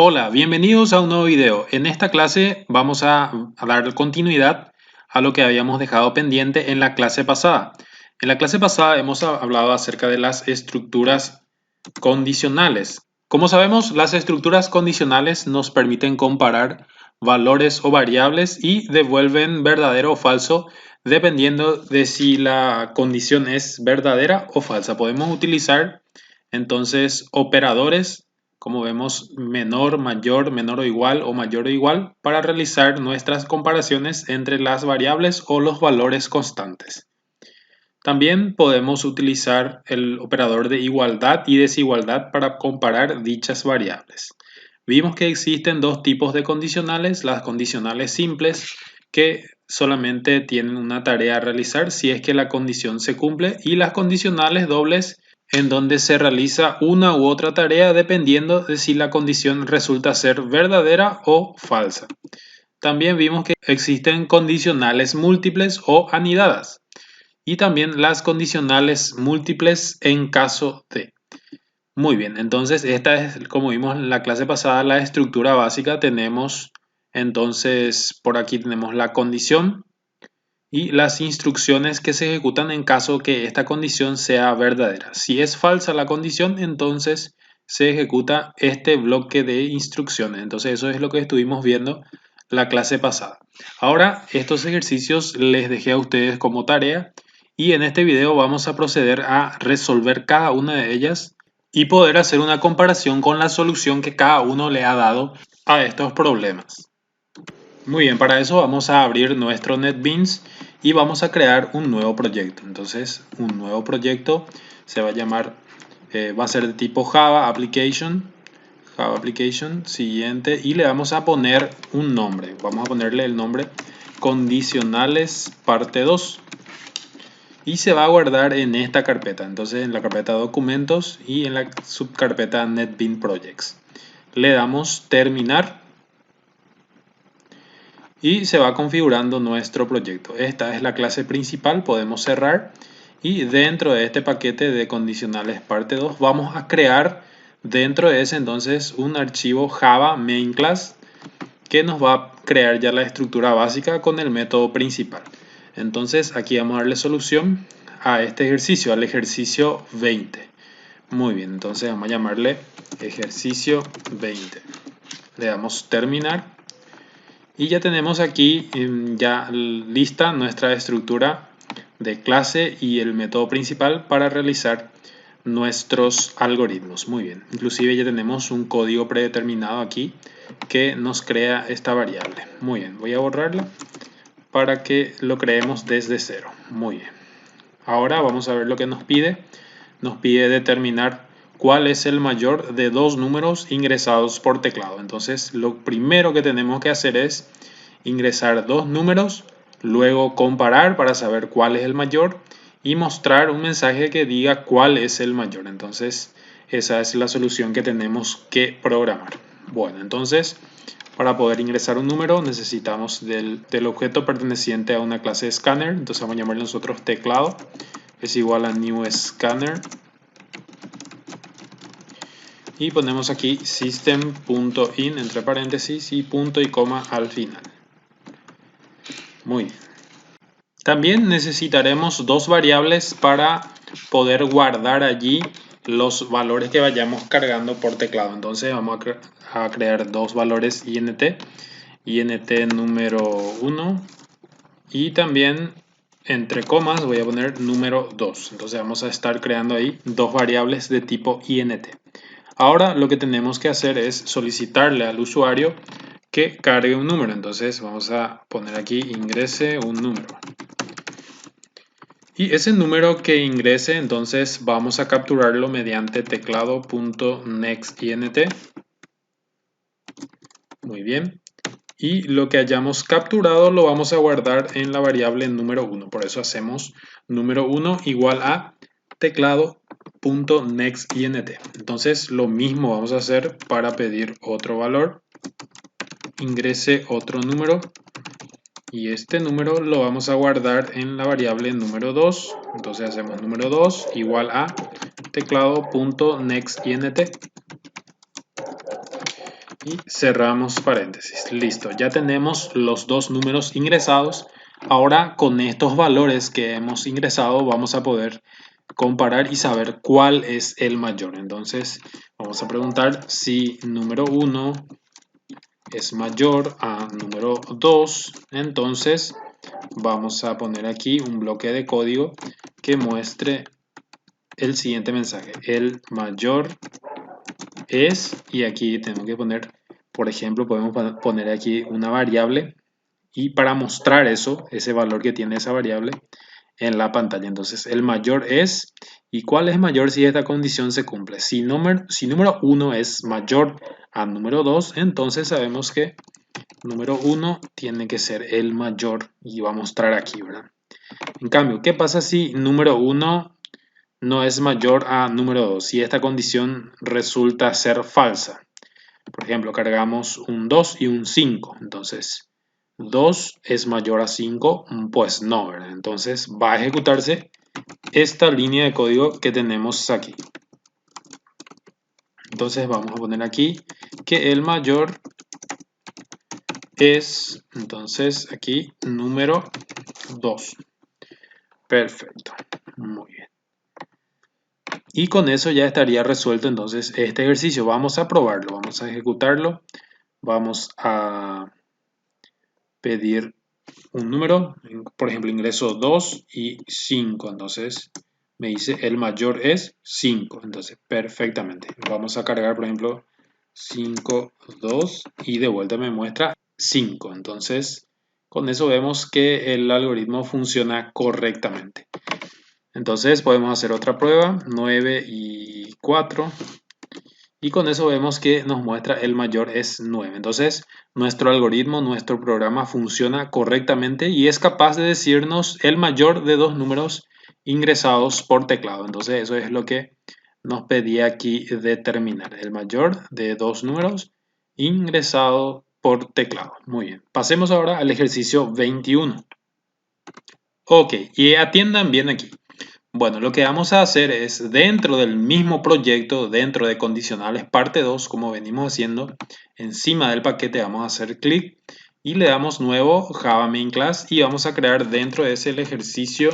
Hola, bienvenidos a un nuevo video. En esta clase vamos a dar continuidad a lo que habíamos dejado pendiente en la clase pasada. En la clase pasada hemos hablado acerca de las estructuras condicionales. Como sabemos, las estructuras condicionales nos permiten comparar valores o variables y devuelven verdadero o falso dependiendo de si la condición es verdadera o falsa. Podemos utilizar entonces operadores como vemos, menor, mayor, menor o mayor o igual, para realizar nuestras comparaciones entre las variables o los valores constantes. También podemos utilizar el operador de igualdad y desigualdad para comparar dichas variables. Vimos que existen dos tipos de condicionales, las condicionales simples, que solamente tienen una tarea a realizar si es que la condición se cumple, y las condicionales dobles, en donde se realiza una u otra tarea dependiendo de si la condición resulta ser verdadera o falsa. También vimos que existen condicionales múltiples o anidadas y también las condicionales múltiples en caso de. Muy bien, entonces esta es, como vimos en la clase pasada, la estructura básica. Tenemos entonces por aquí tenemos la condición y las instrucciones que se ejecutan en caso que esta condición sea verdadera. Si es falsa la condición, entonces se ejecuta este bloque de instrucciones. Entonces eso es lo que estuvimos viendo la clase pasada. Ahora estos ejercicios les dejé a ustedes como tarea y en este video vamos a proceder a resolver cada una de ellas y poder hacer una comparación con la solución que cada uno le ha dado a estos problemas. Muy bien, para eso vamos a abrir nuestro NetBeans y vamos a crear un nuevo proyecto. Entonces, un nuevo proyecto se va a llamar, va a ser de tipo Java Application, siguiente, y le vamos a poner un nombre. Vamos a ponerle el nombre Condicionales Parte 2 y se va a guardar en esta carpeta. Entonces, en la carpeta Documentos y en la subcarpeta NetBeans Projects. Le damos Terminar y se va configurando nuestro proyecto. Esta es la clase principal, podemos cerrar y dentro de este paquete de condicionales parte 2 vamos a crear dentro de ese entonces un archivo Java main class que nos va a crear ya la estructura básica con el método principal. Entonces aquí vamos a darle solución a este ejercicio, al ejercicio 20. Muy bien, entonces vamos a llamarle ejercicio 20. Le damos terminar. Y ya tenemos aquí ya lista nuestra estructura de clase y el método principal para realizar nuestros algoritmos. Muy bien, inclusive ya tenemos un código predeterminado aquí que nos crea esta variable. Muy bien, voy a borrarla para que lo creemos desde cero. Muy bien. Ahora vamos a ver lo que nos pide. Nos pide determinar cuál es el mayor de dos números ingresados por teclado. Entonces, lo primero que tenemos que hacer es ingresar dos números, luego comparar para saber cuál es el mayor y mostrar un mensaje que diga cuál es el mayor. Entonces, esa es la solución que tenemos que programar. Bueno, entonces, para poder ingresar un número necesitamos del objeto perteneciente a una clase scanner. Entonces vamos a llamarle nosotros teclado. Es igual a new scanner. Y ponemos aquí system.in entre paréntesis y punto y coma al final. Muy bien. También necesitaremos dos variables para poder guardar allí los valores que vayamos cargando por teclado. Entonces vamos a crear dos valores int número 1 y también entre comas voy a poner número 2. Entonces vamos a estar creando ahí dos variables de tipo int. Ahora lo que tenemos que hacer es solicitarle al usuario que cargue un número. Entonces vamos a poner aquí ingrese un número. Y ese número que ingrese, entonces vamos a capturarlo mediante teclado.nextInt. Muy bien. Y lo que hayamos capturado lo vamos a guardar en la variable número 1. Por eso hacemos número 1 igual a teclado.nextInt. Entonces lo mismo vamos a hacer para pedir otro valor. Ingrese otro número. Y este número lo vamos a guardar en la variable número 2. Entonces hacemos número 2 igual a teclado.nextInt. y cerramos paréntesis. Listo, ya tenemos los dos números ingresados. Ahora con estos valores que hemos ingresado vamos a poder comparar y saber cuál es el mayor. Entonces vamos a preguntar si número 1 es mayor a número 2. Entonces vamos a poner aquí un bloque de código que muestre el siguiente mensaje: el mayor es, y aquí tengo que poner, por ejemplo, podemos poner aquí una variable y para mostrar eso, ese valor que tiene esa variable en la pantalla. Entonces el mayor es, ¿y cuál es mayor si esta condición se cumple? Si número 1 es mayor a número 2, entonces sabemos que número 1 tiene que ser el mayor y va a mostrar aquí, ¿verdad? En cambio, ¿qué pasa si número 1 no es mayor a número 2? Si esta condición resulta ser falsa. Por ejemplo, cargamos un 2 y un 5. Entonces, 2 es mayor a 5, pues no, ¿verdad? Entonces va a ejecutarse esta línea de código que tenemos aquí. Entonces vamos a poner aquí que el mayor es, entonces aquí, número 2. Perfecto, muy bien. Y con eso ya estaría resuelto entonces este ejercicio. Vamos a probarlo, vamos a ejecutarlo. Vamos a pedir un número, por ejemplo, ingreso 2 y 5. Entonces me dice el mayor es 5. Entonces, perfectamente. Vamos a cargar, por ejemplo, 5, 2 y de vuelta me muestra 5. Entonces, con eso vemos que el algoritmo funciona correctamente. Entonces podemos hacer otra prueba, 9 y 4. Y con eso vemos que nos muestra el mayor es 9. Entonces nuestro algoritmo, nuestro programa funciona correctamente y es capaz de decirnos el mayor de dos números ingresados por teclado. Entonces eso es lo que nos pedía aquí determinar. El mayor de dos números ingresado por teclado. Muy bien. Pasemos ahora al ejercicio 21. Ok, y atiendan bien aquí. Bueno, lo que vamos a hacer es dentro del mismo proyecto, dentro de condicionales parte 2, como venimos haciendo, encima del paquete vamos a hacer clic y le damos nuevo Java Main Class y vamos a crear dentro de ese el ejercicio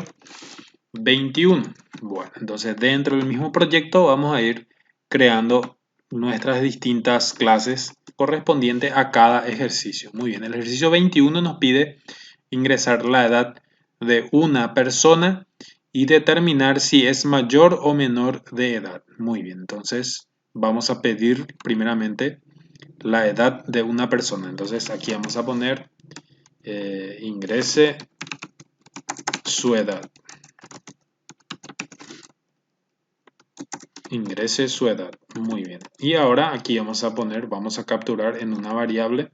21. Bueno, entonces dentro del mismo proyecto vamos a ir creando nuestras distintas clases correspondientes a cada ejercicio. Muy bien, el ejercicio 21 nos pide ingresar la edad de una persona y determinar si es mayor o menor de edad. Muy bien, entonces vamos a pedir primeramente la edad de una persona. Entonces aquí vamos a poner ingrese su edad. Ingrese su edad. Muy bien. Y ahora aquí vamos a capturar en una variable.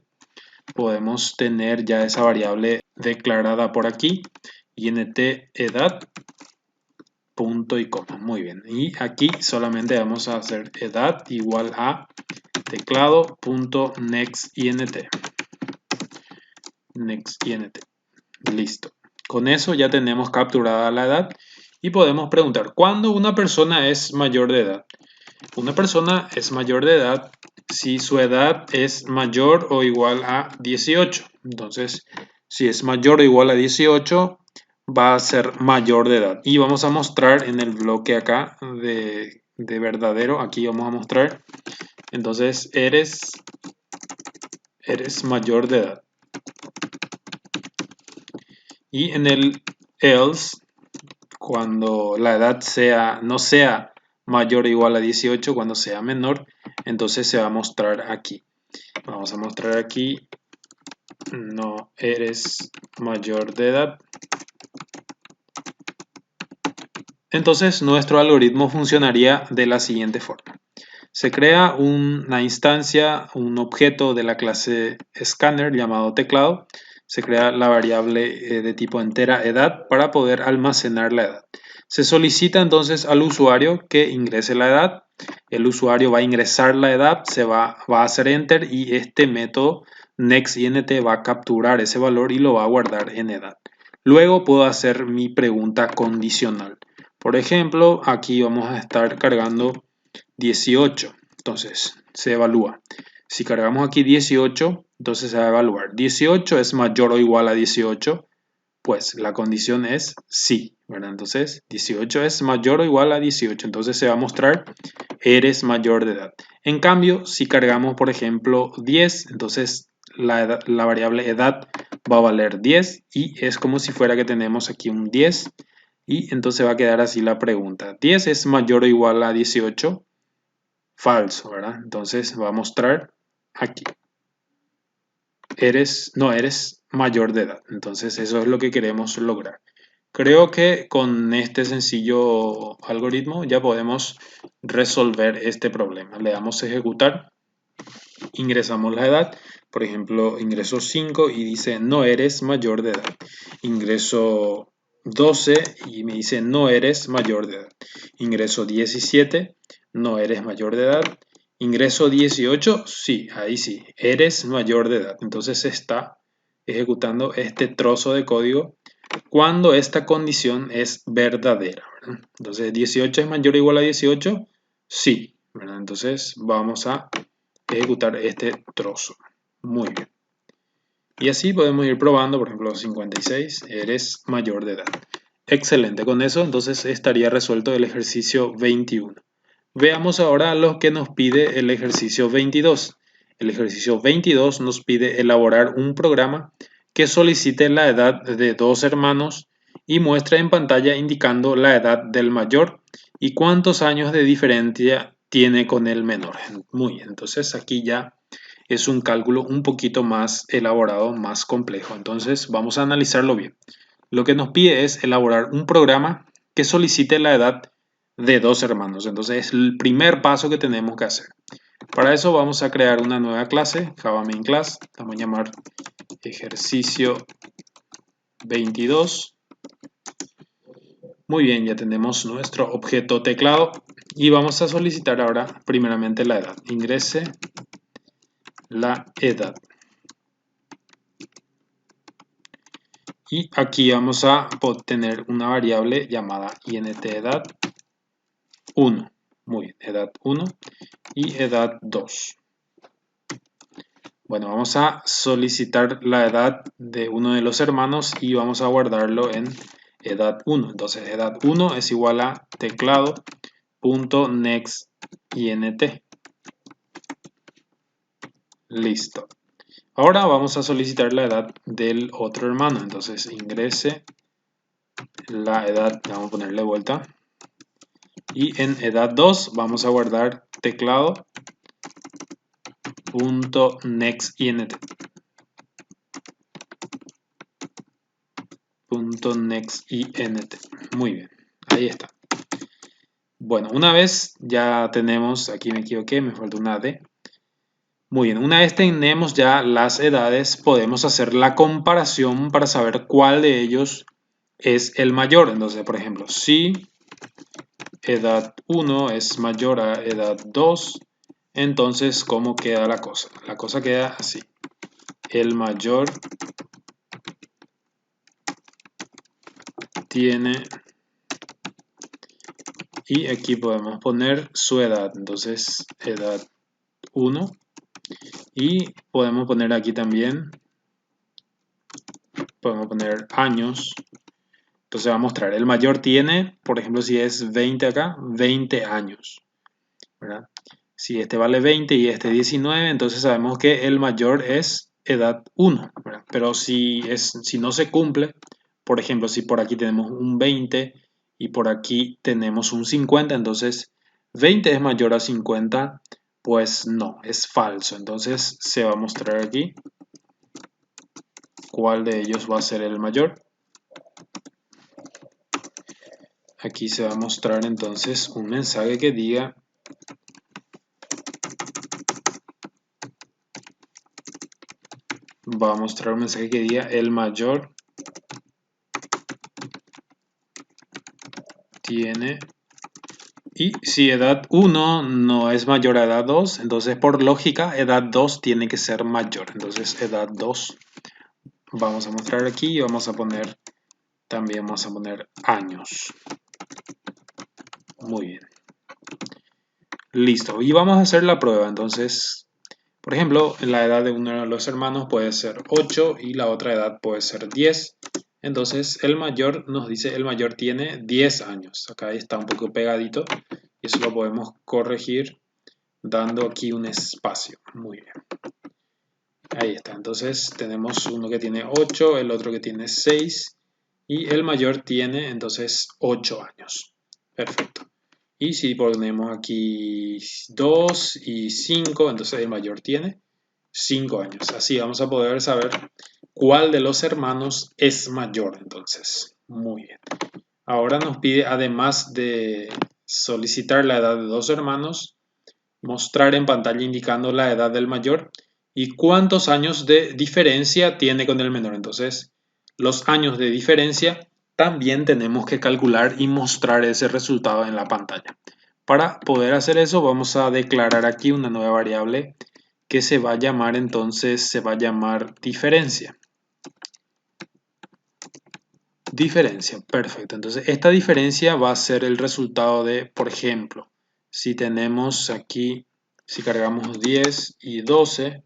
Podemos tener ya esa variable declarada por aquí. int edad. Punto y coma. Muy bien. Y aquí solamente vamos a hacer edad igual a teclado.nextInt. NextInt. Listo. Con eso ya tenemos capturada la edad y podemos preguntar, ¿cuándo una persona es mayor de edad? Una persona es mayor de edad si su edad es mayor o igual a 18. Entonces, si es mayor o igual a 18, va a ser mayor de edad. Y vamos a mostrar en el bloque acá de verdadero, aquí vamos a mostrar. Entonces, eres mayor de edad. Y en el else, cuando la edad no sea mayor o igual a 18, cuando sea menor, entonces se va a mostrar aquí. Vamos a mostrar aquí, no eres mayor de edad. Entonces nuestro algoritmo funcionaría de la siguiente forma. Se crea una instancia, un objeto de la clase scanner llamado teclado. Se crea la variable de tipo entera edad para poder almacenar la edad. Se solicita entonces al usuario que ingrese la edad. El usuario va a ingresar la edad, va a hacer enter y este método nextInt va a capturar ese valor y lo va a guardar en edad. Luego puedo hacer mi pregunta condicional. Por ejemplo, aquí vamos a estar cargando 18. Entonces se evalúa. Si cargamos aquí 18, entonces se va a evaluar. 18 es mayor o igual a 18, pues la condición es sí, ¿verdad? Entonces 18 es mayor o igual a 18, entonces se va a mostrar eres mayor de edad. En cambio, si cargamos, por ejemplo, 10, entonces la variable edad va a valer 10 y es como si fuera que tenemos aquí un 10 y entonces va a quedar así la pregunta. ¿10 es mayor o igual a 18? Falso, ¿verdad? Entonces va a mostrar aquí. No eres mayor de edad. Entonces eso es lo que queremos lograr. Creo que con este sencillo algoritmo ya podemos resolver este problema. Le damos a ejecutar, ingresamos la edad, por ejemplo, ingreso 5 y dice no eres mayor de edad. Ingreso 12 y me dice no eres mayor de edad. Ingreso 17, no eres mayor de edad. Ingreso 18, sí, ahí sí, eres mayor de edad. Entonces se está ejecutando este trozo de código cuando esta condición es verdadera, ¿verdad? Entonces, ¿18 es mayor o igual a 18? Sí, ¿verdad? Entonces vamos a ejecutar este trozo. Muy bien. Y así podemos ir probando, por ejemplo, 56, eres mayor de edad. Excelente, con eso entonces estaría resuelto el ejercicio 21. Veamos ahora lo que nos pide el ejercicio 22. El ejercicio 22 nos pide elaborar un programa que solicite la edad de dos hermanos y muestra en pantalla indicando la edad del mayor y cuántos años de diferencia tiene con el menor. Muy bien, entonces aquí ya es un cálculo un poquito más elaborado, más complejo. Entonces vamos a analizarlo bien. Lo que nos pide es elaborar un programa que solicite la edad de dos hermanos. Entonces es el primer paso que tenemos que hacer. Para eso vamos a crear una nueva clase, Java Main Class. Vamos a llamar ejercicio 22. Muy bien, ya tenemos nuestro objeto teclado y vamos a solicitar ahora primeramente la edad. Ingrese la edad. Y aquí vamos a obtener una variable llamada intEdad 1. Muy bien, edad 1 y edad 2. Bueno, vamos a solicitar la edad de uno de los hermanos y vamos a guardarlo en edad 1. Entonces, edad 1 es igual a teclado.nextInt. Listo. Ahora vamos a solicitar la edad del otro hermano. Entonces, ingrese la edad, vamos a ponerle vuelta. Y en edad 2 vamos a guardar teclado.nextInt. .nextInt. Muy bien, ahí está. Bueno, una vez ya tenemos, aquí me equivoqué, me falta una D. Muy bien, una vez tenemos ya las edades, podemos hacer la comparación para saber cuál de ellos es el mayor. Entonces, por ejemplo, si edad 1 es mayor a edad 2, entonces, ¿cómo queda la cosa? La cosa queda así. El mayor tiene, y aquí podemos poner su edad. Entonces, edad 1. Y podemos poner aquí también, podemos poner años. Entonces va a mostrar, el mayor tiene, por ejemplo, si es 20 acá, 20 años, ¿verdad? Si este vale 20 y este 19, entonces sabemos que el mayor es edad 1, ¿verdad? Pero si no se cumple, por ejemplo, si por aquí tenemos un 20 y por aquí tenemos un 50, entonces 20 es mayor a 50, pues no, es falso. Entonces se va a mostrar aquí cuál de ellos va a ser el mayor. Aquí se va a mostrar entonces un mensaje que diga va a mostrar un mensaje que diga el mayor tiene, y si edad 1 no es mayor a edad 2, entonces por lógica edad 2 tiene que ser mayor. Entonces edad 2 vamos a mostrar aquí y vamos a poner, también vamos a poner años. Muy bien. Listo. Y vamos a hacer la prueba. Entonces Por ejemplo, la edad de uno de los hermanos puede ser 8 y la otra edad puede ser 10. Entonces el mayor nos dice, el mayor tiene 10 años. Acá está un poco pegadito y eso lo podemos corregir dando aquí un espacio. Muy bien. Ahí está. Entonces tenemos uno que tiene 8, el otro que tiene 6 y el mayor tiene entonces 8 años. Perfecto. Y si ponemos aquí 2 y 5, entonces el mayor tiene 5 años. Así vamos a poder saber cuál de los hermanos es mayor. Entonces, muy bien. Ahora nos pide, además de solicitar la edad de dos hermanos, mostrar en pantalla indicando la edad del mayor y cuántos años de diferencia tiene con el menor. Entonces, los años de diferencia también tenemos que calcular y mostrar ese resultado en la pantalla. Para poder hacer eso, vamos a declarar aquí una nueva variable que se va a llamar diferencia. Diferencia, perfecto. Entonces, esta diferencia va a ser el resultado de, por ejemplo, si tenemos aquí, si cargamos 10 y 12,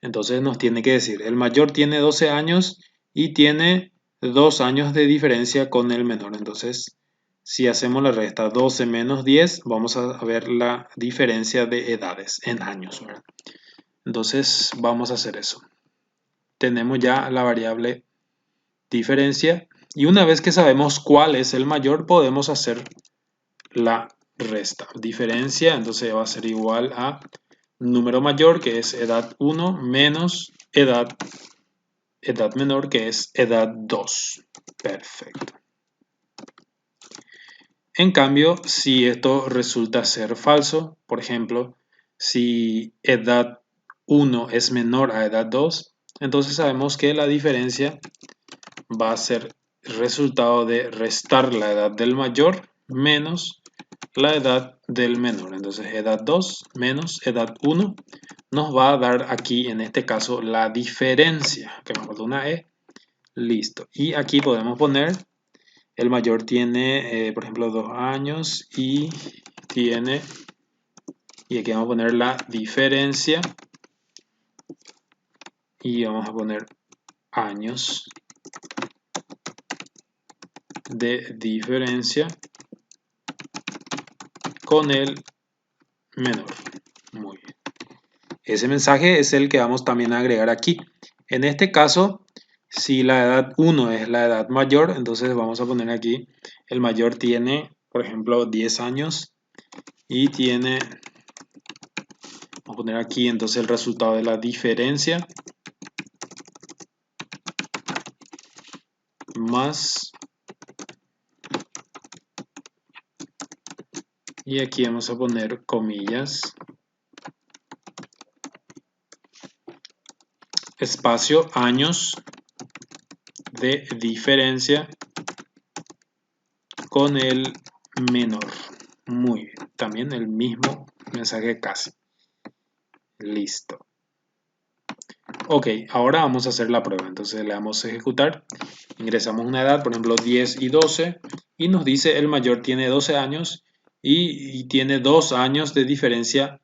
entonces nos tiene que decir, el mayor tiene 12 años y tiene 2 años de diferencia con el menor. Entonces, si hacemos la resta 12 menos 10, vamos a ver la diferencia de edades en años, ¿verdad? Entonces, vamos a hacer eso. Tenemos ya la variable diferencia y una vez que sabemos cuál es el mayor, podemos hacer la resta. Diferencia, entonces va a ser igual a número mayor, que es edad 1, menos edad menor, que es edad 2. Perfecto. En cambio, si esto resulta ser falso, por ejemplo, si edad 1 es menor a edad 2, entonces sabemos que la diferencia va a ser el resultado de restar la edad del mayor menos la edad del menor. Entonces, edad 2 menos edad 1 nos va a dar aquí, en este caso, la diferencia, que me falta una E. Listo. Y aquí podemos poner, el mayor tiene, por ejemplo, 2 años y tiene, y aquí vamos a poner la diferencia y vamos a poner años de diferencia con el menor. Muy bien. Ese mensaje es el que vamos también a agregar aquí. En este caso, si la edad 1 es la edad mayor, entonces vamos a poner aquí, el mayor tiene, por ejemplo, 10 años y tiene, vamos a poner aquí entonces el resultado de la diferencia más, y aquí vamos a poner comillas, espacio, años de diferencia con el menor. Muy bien, también el mismo mensaje casi. Listo. Ok, ahora vamos a hacer la prueba. Entonces le damos a ejecutar. Ingresamos una edad, por ejemplo 10 y 12. Y nos dice el mayor tiene 12 años y tiene 2 años de diferencia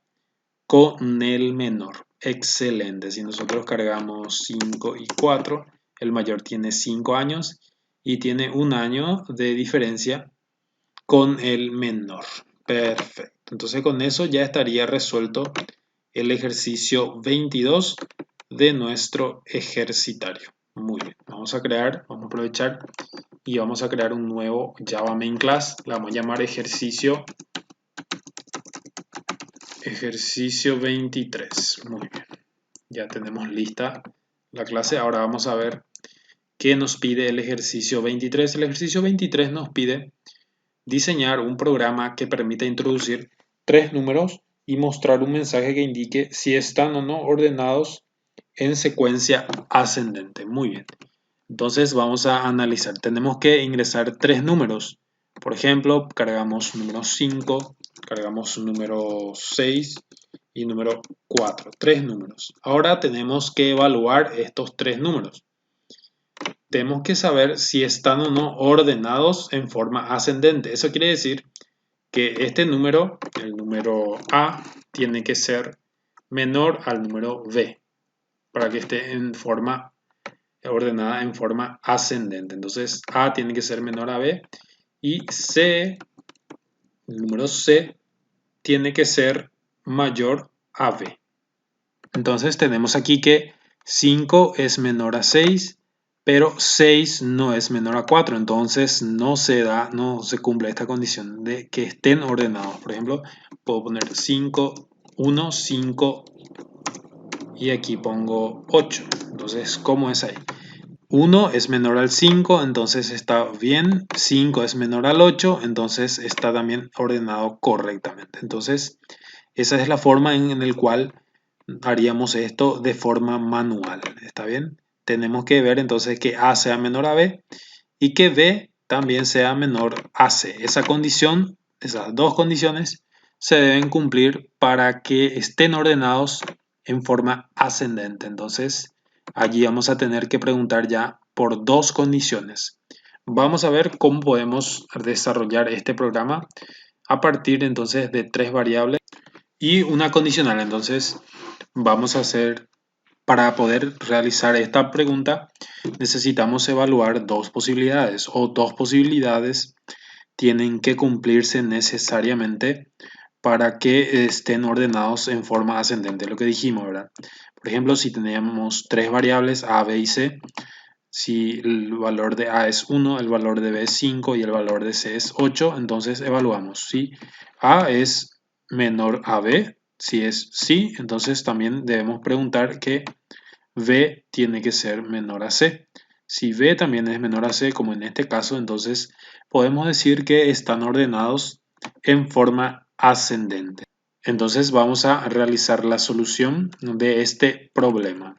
con el menor. Excelente. Si nosotros cargamos 5 y 4, el mayor tiene 5 años y tiene 1 año de diferencia con el menor. Perfecto. Entonces con eso ya estaría resuelto el ejercicio 22 de nuestro ejercitario. Muy bien. Vamos a aprovechar y vamos a crear un nuevo Java Main Class. Le vamos a llamar ejercicio 23. Muy bien. Ya tenemos lista la clase. Ahora vamos a ver qué nos pide el ejercicio 23. El ejercicio 23 nos pide diseñar un programa que permita introducir 3 números y mostrar un mensaje que indique si están o no ordenados en secuencia ascendente. Muy bien. Entonces vamos a analizar. Tenemos que ingresar 3 números. Por ejemplo, cargamos número 5, cargamos número 6 y número 4. 3 números. Ahora tenemos que evaluar estos 3 números. Tenemos que saber si están o no ordenados en forma ascendente. Eso quiere decir que este número, el número A, tiene que ser menor al número B, para que esté en forma ordenada en forma ascendente. Entonces A tiene que ser menor a B y C, el número C, tiene que ser mayor a B. Entonces tenemos aquí que 5 es menor a 6, pero 6 no es menor a 4. Entonces no se cumple esta condición de que estén ordenados. Por ejemplo, puedo poner 5, 1, 5 y aquí pongo 8. Entonces, ¿cómo es ahí? 1 es menor al 5, entonces está bien. 5 es menor al 8, entonces está también ordenado correctamente. Entonces, esa es la forma en la cual haríamos esto de forma manual. ¿Está bien? Tenemos que ver entonces que A sea menor a B y que B también sea menor a C. Esa condición, esas dos condiciones se deben cumplir para que estén ordenados en forma ascendente. Entonces, allí vamos a tener que preguntar ya por dos condiciones. Vamos a ver cómo podemos desarrollar este programa a partir entonces de tres variables y una condicional. Entonces, vamos a hacer, para poder realizar esta pregunta, necesitamos evaluar dos posibilidades o dos posibilidades tienen que cumplirse necesariamente para que estén ordenados en forma ascendente, lo que dijimos, ¿verdad? Por ejemplo, si tenemos tres variables A, B y C, si el valor de A es 1, el valor de B es 5 y el valor de C es 8, entonces evaluamos si A es menor a B. Si es sí, entonces también debemos preguntar que B tiene que ser menor a C. Si B también es menor a C, como en este caso, entonces podemos decir que están ordenados en forma ascendente. Entonces vamos a realizar la solución de este problema.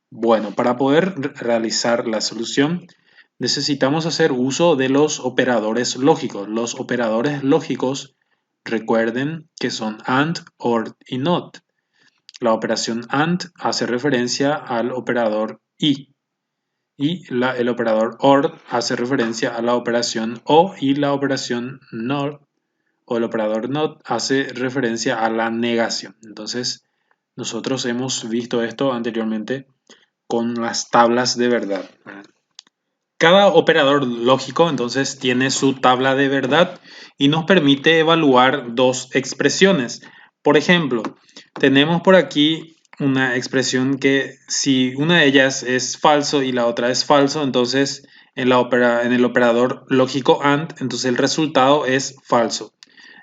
Bueno, para poder realizar la solución necesitamos hacer uso de los operadores lógicos. Los operadores lógicos, recuerden que son AND, OR y NOT. La operación AND hace referencia al operador y el operador OR hace referencia a la operación OR y la operación NOT o el operador NOT hace referencia a la negación. Entonces, nosotros hemos visto esto anteriormente con las tablas de verdad. Cada operador lógico entonces tiene su tabla de verdad y nos permite evaluar dos expresiones. Por ejemplo, tenemos por aquí una expresión que si una de ellas es falso y la otra es falso, entonces en el operador lógico AND, entonces el resultado es falso.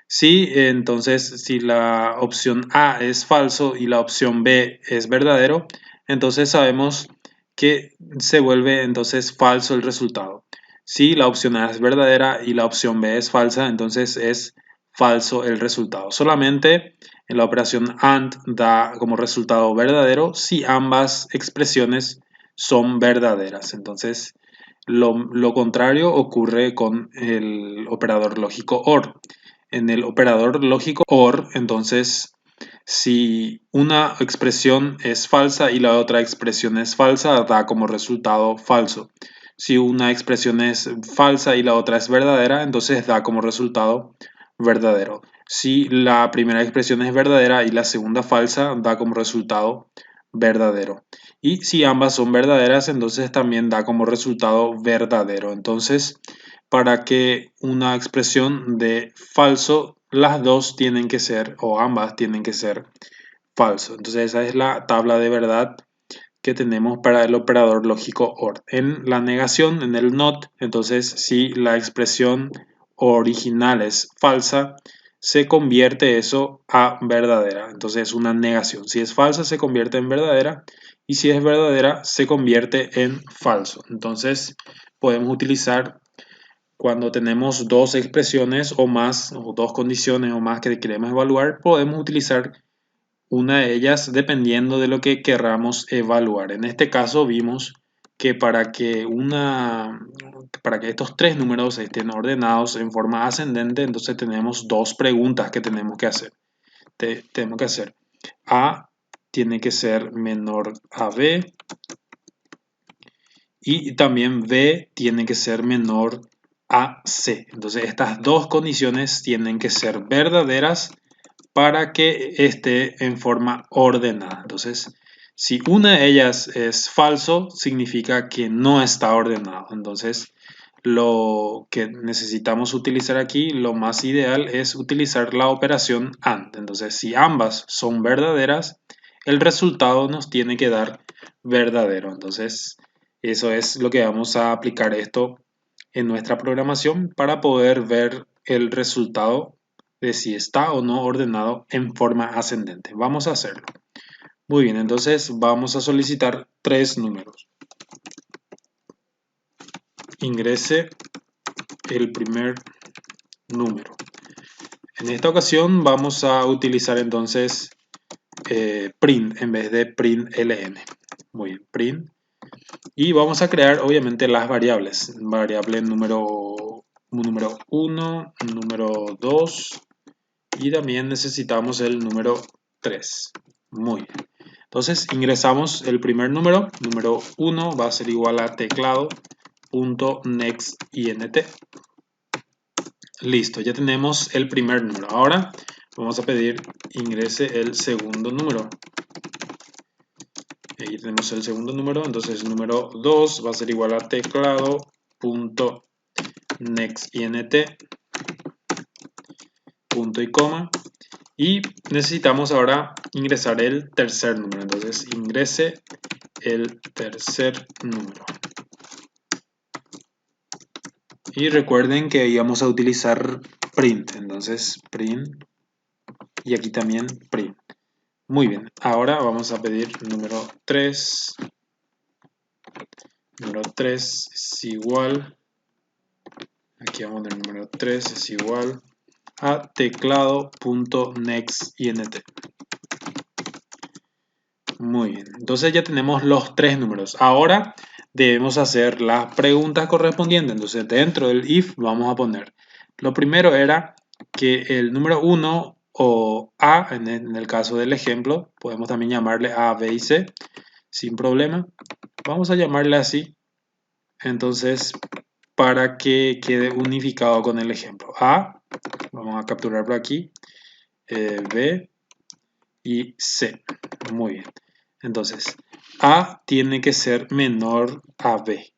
Si entonces si la opción A es falso y la opción B es verdadero, entonces sabemos que se vuelve entonces falso el resultado. Si la opción A es verdadera y la opción B es falsa, entonces es falso el resultado. Solamente en la operación AND da como resultado verdadero si ambas expresiones son verdaderas. Entonces, lo contrario ocurre con el operador lógico OR. En el operador lógico OR, entonces, si una expresión es falsa y la otra expresión es falsa, da como resultado falso. Si una expresión es falsa y la otra es verdadera, entonces da como resultado verdadero. Si la primera expresión es verdadera y la segunda falsa, da como resultado verdadero. Y si ambas son verdaderas, entonces también da como resultado verdadero. Entonces, para que una expresión de falso, las dos tienen que ser, o ambas tienen que ser falso. Entonces esa es la tabla de verdad que tenemos para el operador lógico OR. En la negación, en el NOT, entonces si la expresión original es falsa, se convierte eso a verdadera. Entonces es una negación. Si es falsa, se convierte en verdadera. Y si es verdadera, se convierte en falso. Entonces podemos utilizar cuando tenemos dos expresiones o más, o dos condiciones o más que queremos evaluar, podemos utilizar una de ellas dependiendo de lo que querramos evaluar. En este caso vimos que para que estos tres números estén ordenados en forma ascendente, entonces tenemos dos preguntas que tenemos que hacer. Tenemos que hacer A tiene que ser menor a B y también B tiene que ser menor a C. Entonces estas dos condiciones tienen que ser verdaderas para que esté en forma ordenada. Entonces, si una de ellas es falso, significa que no está ordenado. Entonces, lo que necesitamos utilizar aquí, lo más ideal es utilizar la operación AND. Entonces, si ambas son verdaderas, el resultado nos tiene que dar verdadero. Entonces, eso es lo que vamos a aplicar esto en nuestra programación para poder ver el resultado de si está o no ordenado en forma ascendente. Vamos a hacerlo. Muy bien, entonces vamos a solicitar 3 números. Ingrese el primer número. En esta ocasión vamos a utilizar entonces print en vez de println. Muy bien, print. Y vamos a crear obviamente las variables. Variable número 1, número 2 y también necesitamos el número 3. Muy bien. Entonces ingresamos el primer número 1 va a ser igual a teclado.nextInt. Listo, ya tenemos el primer número. Ahora vamos a pedir ingrese el segundo número. Ahí tenemos el segundo número, entonces el número 2 va a ser igual a teclado.nextInt, punto y coma. Y necesitamos ahora ingresar el tercer número. Entonces ingrese el tercer número. Y recuerden que íbamos a utilizar print. Entonces print. Y aquí también print. Muy bien. Ahora vamos a pedir número 3. Número 3 es igual. Aquí vamos a poner número 3 es igual a teclado.nextInt. Muy bien, entonces ya tenemos los 3 números. Ahora debemos hacer las preguntas correspondientes. Entonces dentro del if vamos a poner, lo primero era que el número 1 o A, en el caso del ejemplo, podemos también llamarle A, B y C, sin problema. Vamos a llamarle así, entonces, para que quede unificado con el ejemplo. A, vamos a capturar por aquí, B y C. Muy bien. Entonces, A tiene que ser menor a B.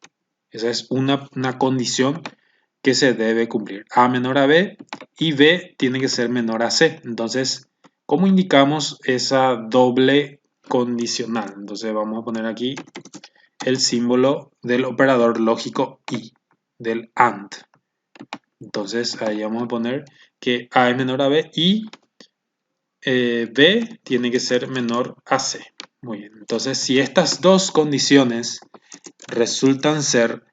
Esa es una condición que se debe cumplir. A menor a B y B tiene que ser menor a C. Entonces, ¿cómo indicamos esa doble condicional? Entonces, vamos a poner aquí el símbolo del operador lógico y, del AND. Entonces, ahí vamos a poner que A es menor a B y B tiene que ser menor a C. Muy bien, entonces si estas dos condiciones resultan ser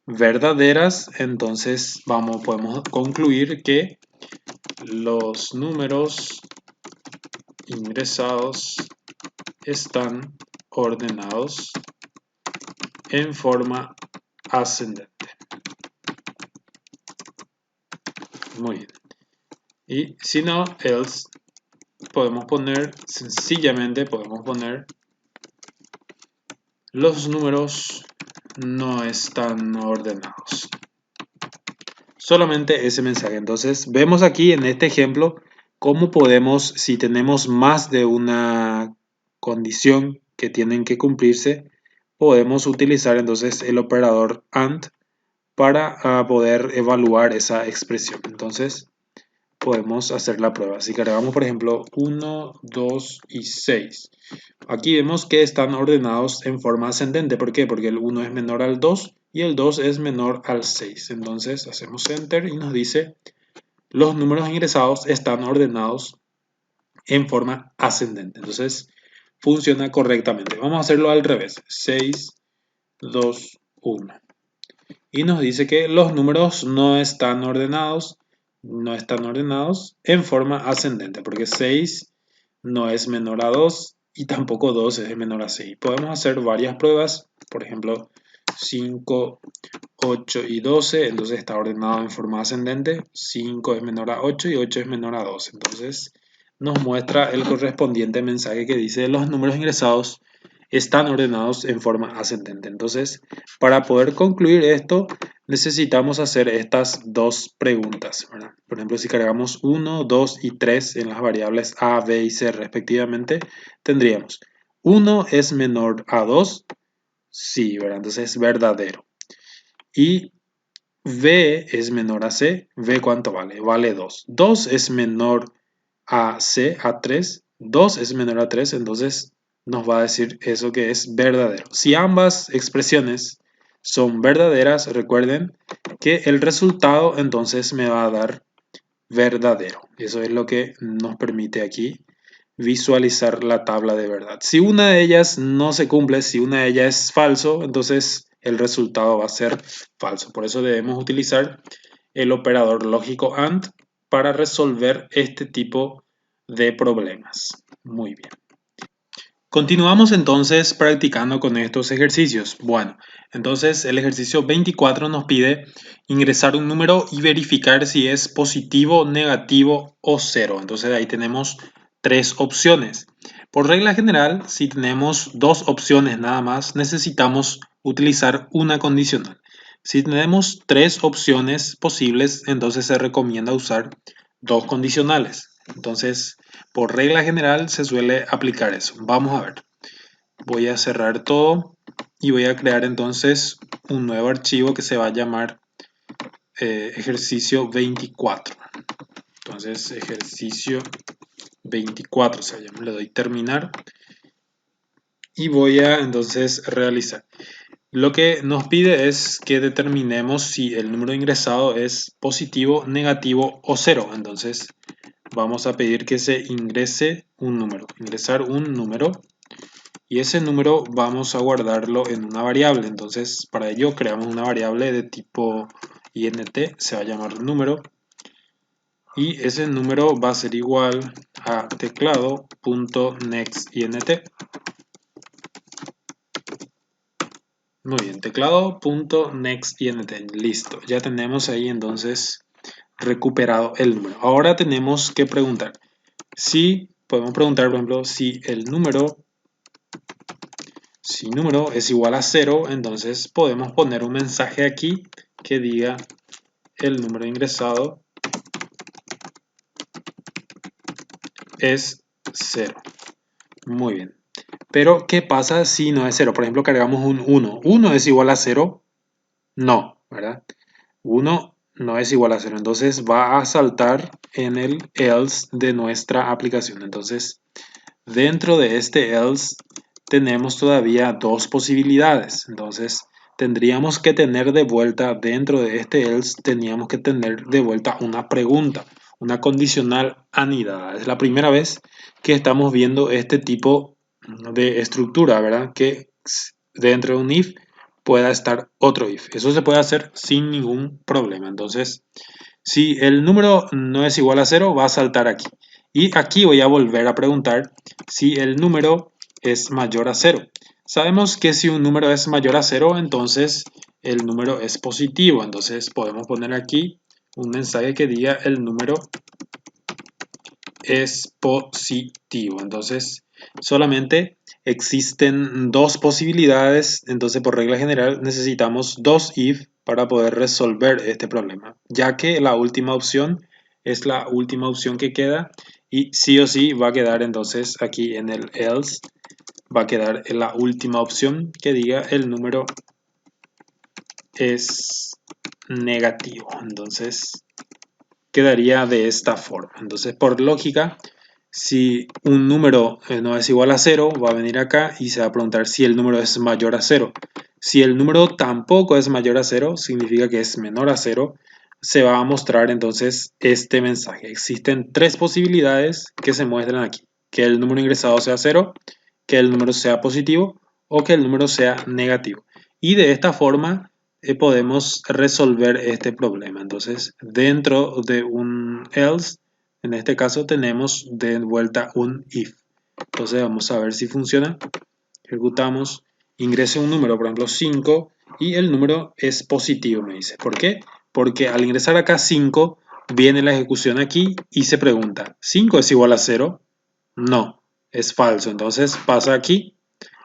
verdaderas, entonces podemos concluir que los números ingresados están ordenados en forma ascendente. Muy bien. Y si no, else, sencillamente podemos poner los números no están ordenados. Solamente ese mensaje. Entonces, vemos aquí en este ejemplo cómo podemos, si tenemos más de una condición que tienen que cumplirse, podemos utilizar entonces el operador AND para poder evaluar esa expresión. Entonces, podemos hacer la prueba. Si cargamos, por ejemplo, 1, 2 y 6. Aquí vemos que están ordenados en forma ascendente. ¿Por qué? Porque el 1 es menor al 2 y el 2 es menor al 6. Entonces hacemos Enter y nos dice los números ingresados están ordenados en forma ascendente. Entonces funciona correctamente. Vamos a hacerlo al revés. 6, 2, 1. Y nos dice que los números no están ordenados en forma ascendente, porque 6 no es menor a 2 y tampoco 2 es menor a 6. Podemos hacer varias pruebas, por ejemplo, 5, 8 y 12, entonces está ordenado en forma ascendente. 5 es menor a 8 y 8 es menor a 12. Entonces nos muestra el correspondiente mensaje que dice los números ingresados están ordenados en forma ascendente. Entonces, para poder concluir esto, necesitamos hacer estas dos preguntas, ¿verdad? Por ejemplo, si cargamos 1, 2 y 3 en las variables a, b y c respectivamente, tendríamos 1 es menor a 2, sí, ¿verdad? Entonces es verdadero. Y b es menor a c, b ¿cuánto vale? Vale 2. 2 es menor a c, a 3, 2 es menor a 3, entonces nos va a decir eso que es verdadero. Si ambas expresiones son verdaderas, recuerden que el resultado entonces me va a dar verdadero. Eso es lo que nos permite aquí visualizar la tabla de verdad. Si una de ellas no se cumple, si una de ellas es falso, entonces el resultado va a ser falso. Por eso debemos utilizar el operador lógico AND para resolver este tipo de problemas. Muy bien. Continuamos entonces practicando con estos ejercicios. Bueno, entonces el ejercicio 24 nos pide ingresar un número y verificar si es positivo, negativo o cero. Entonces ahí tenemos tres opciones. Por regla general, si tenemos dos opciones nada más, necesitamos utilizar una condicional. Si tenemos tres opciones posibles, entonces se recomienda usar dos condicionales. Entonces, por regla general se suele aplicar eso. Vamos a ver. Voy a cerrar todo y voy a crear entonces un nuevo archivo que se va a llamar ejercicio 24. Entonces, ejercicio 24 se llama. Le doy terminar y voy a entonces realizar. Lo que nos pide es que determinemos si el número ingresado es positivo, negativo o cero. Entonces, vamos a pedir que se ingrese un número, ingresar un número, y ese número vamos a guardarlo en una variable. Entonces para ello creamos una variable de tipo int, se va a llamar número, y ese número va a ser igual a teclado.nextInt. Muy bien, teclado.nextInt, listo, ya tenemos ahí entonces recuperado el número. Ahora tenemos que preguntar si, podemos preguntar por ejemplo, si número es igual a 0, entonces podemos poner un mensaje aquí que diga el número ingresado es 0. Muy bien. Pero, ¿qué pasa si no es 0? Por ejemplo, cargamos un 1. ¿1 es igual a 0? No, ¿verdad? 1 no es igual a 0. Entonces va a saltar en el else de nuestra aplicación. Entonces, dentro de este else tenemos todavía dos posibilidades. Entonces, tendríamos que tener de vuelta, dentro de este else, teníamos que tener de vuelta una pregunta, una condicional anidada. Es la primera vez que estamos viendo este tipo de estructura, ¿verdad? Que dentro de un if pueda estar otro if. Eso se puede hacer sin ningún problema. Entonces, si el número no es igual a 0, va a saltar aquí. Y aquí voy a volver a preguntar si el número es mayor a 0. Sabemos que si un número es mayor a 0, entonces el número es positivo. Entonces podemos poner aquí un mensaje que diga el número es positivo. Entonces solamente existen dos posibilidades. Entonces por regla general necesitamos dos if para poder resolver este problema, ya que la última opción es la última opción que queda y sí o sí va a quedar entonces aquí en el else, va a quedar en la última opción que diga el número es negativo. Entonces quedaría de esta forma. Entonces por lógica, si un número no es igual a 0, va a venir acá y se va a preguntar si el número es mayor a 0. Si el número tampoco es mayor a 0, significa que es menor a 0. Se va a mostrar entonces este mensaje. Existen tres posibilidades que se muestran aquí. Que el número ingresado sea 0, que el número sea positivo o que el número sea negativo. Y de esta forma podemos resolver este problema. Entonces, dentro de un else, en este caso tenemos de vuelta un if. Entonces vamos a ver si funciona. Ejecutamos, ingrese un número, por ejemplo 5, y el número es positivo, me dice. ¿Por qué? Porque al ingresar acá 5, viene la ejecución aquí y se pregunta, ¿5 es igual a 0? No, es falso. Entonces pasa aquí.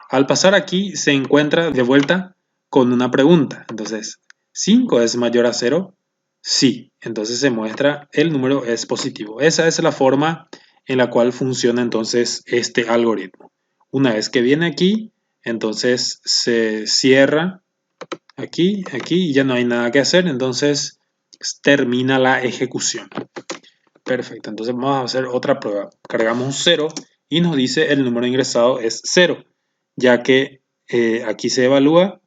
Al pasar aquí se encuentra de vuelta con una pregunta. Entonces ¿5 es mayor a 0? Sí, entonces se muestra el número es positivo. Esa es la forma en la cual funciona entonces este algoritmo. Una vez que viene aquí, entonces se cierra aquí, aquí y ya no hay nada que hacer, entonces termina la ejecución. Perfecto, entonces vamos a hacer otra prueba. Cargamos un 0 y nos dice el número ingresado es 0, ya que aquí se evalúa,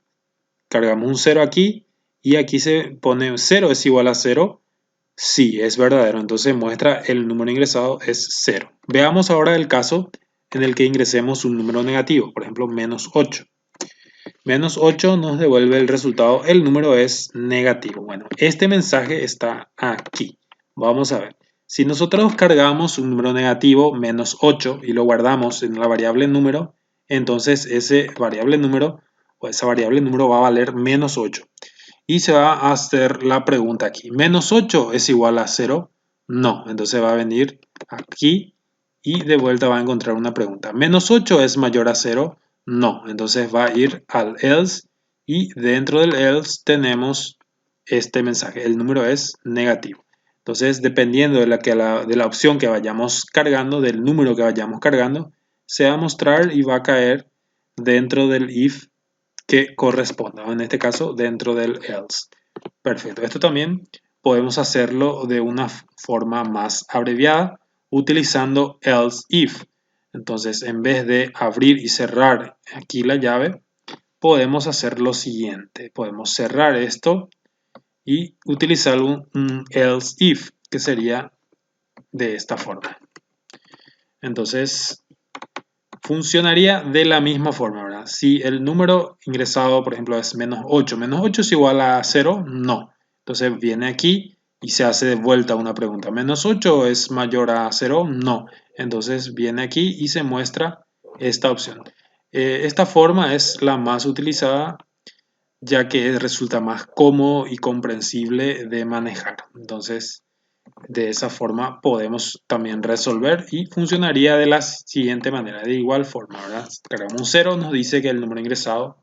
cargamos un 0 aquí y aquí se pone 0 es igual a 0. Sí, es verdadero, entonces muestra el número ingresado es 0. Veamos ahora el caso en el que ingresemos un número negativo, por ejemplo, menos 8. Menos 8 nos devuelve el resultado, el número es negativo. Bueno, este mensaje está aquí. Vamos a ver. Si nosotros cargamos un número negativo, menos 8, y lo guardamos en la variable número, entonces ese variable número o esa variable número va a valer menos 8. Y se va a hacer la pregunta aquí. ¿Menos 8 es igual a 0? No. Entonces va a venir aquí y de vuelta va a encontrar una pregunta. ¿Menos 8 es mayor a 0? No. Entonces va a ir al else y dentro del else tenemos este mensaje. El número es negativo. Entonces, dependiendo de la opción que vayamos cargando, del número que vayamos cargando, se va a mostrar y va a caer dentro del if que corresponda, en este caso dentro del else. Perfecto, esto también podemos hacerlo de una forma más abreviada utilizando else if. Entonces, en vez de abrir y cerrar aquí la llave, podemos hacer lo siguiente. Podemos cerrar esto y utilizar un else if, que sería de esta forma. Entonces, funcionaría de la misma forma, ¿verdad? Si el número ingresado, por ejemplo, es menos 8 es igual a 0, no. Entonces viene aquí y se hace de vuelta una pregunta. ¿Menos 8 es mayor a 0? No. Entonces viene aquí y se muestra esta opción. Esta forma es la más utilizada ya que resulta más cómodo y comprensible de manejar. Entonces, de esa forma podemos también resolver y funcionaría de la siguiente manera. De igual forma, ¿verdad? Cargamos un 0, nos dice que el número ingresado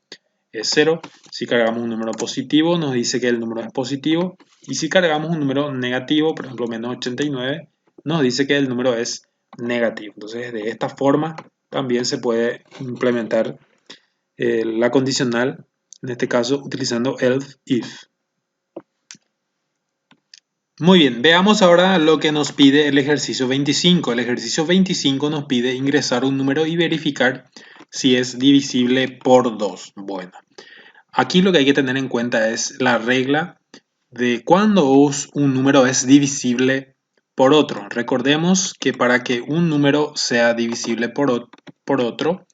es 0. Si cargamos un número positivo, nos dice que el número es positivo. Y si cargamos un número negativo, por ejemplo, menos 89, nos dice que el número es negativo. Entonces, de esta forma también se puede implementar la condicional, en este caso utilizando else if. Muy bien, veamos ahora lo que nos pide el ejercicio 25. El ejercicio 25 nos pide ingresar un número y verificar si es divisible por 2. Bueno, aquí lo que hay que tener en cuenta es la regla de cuando un número es divisible por otro. Recordemos que para que un número sea divisible por otro,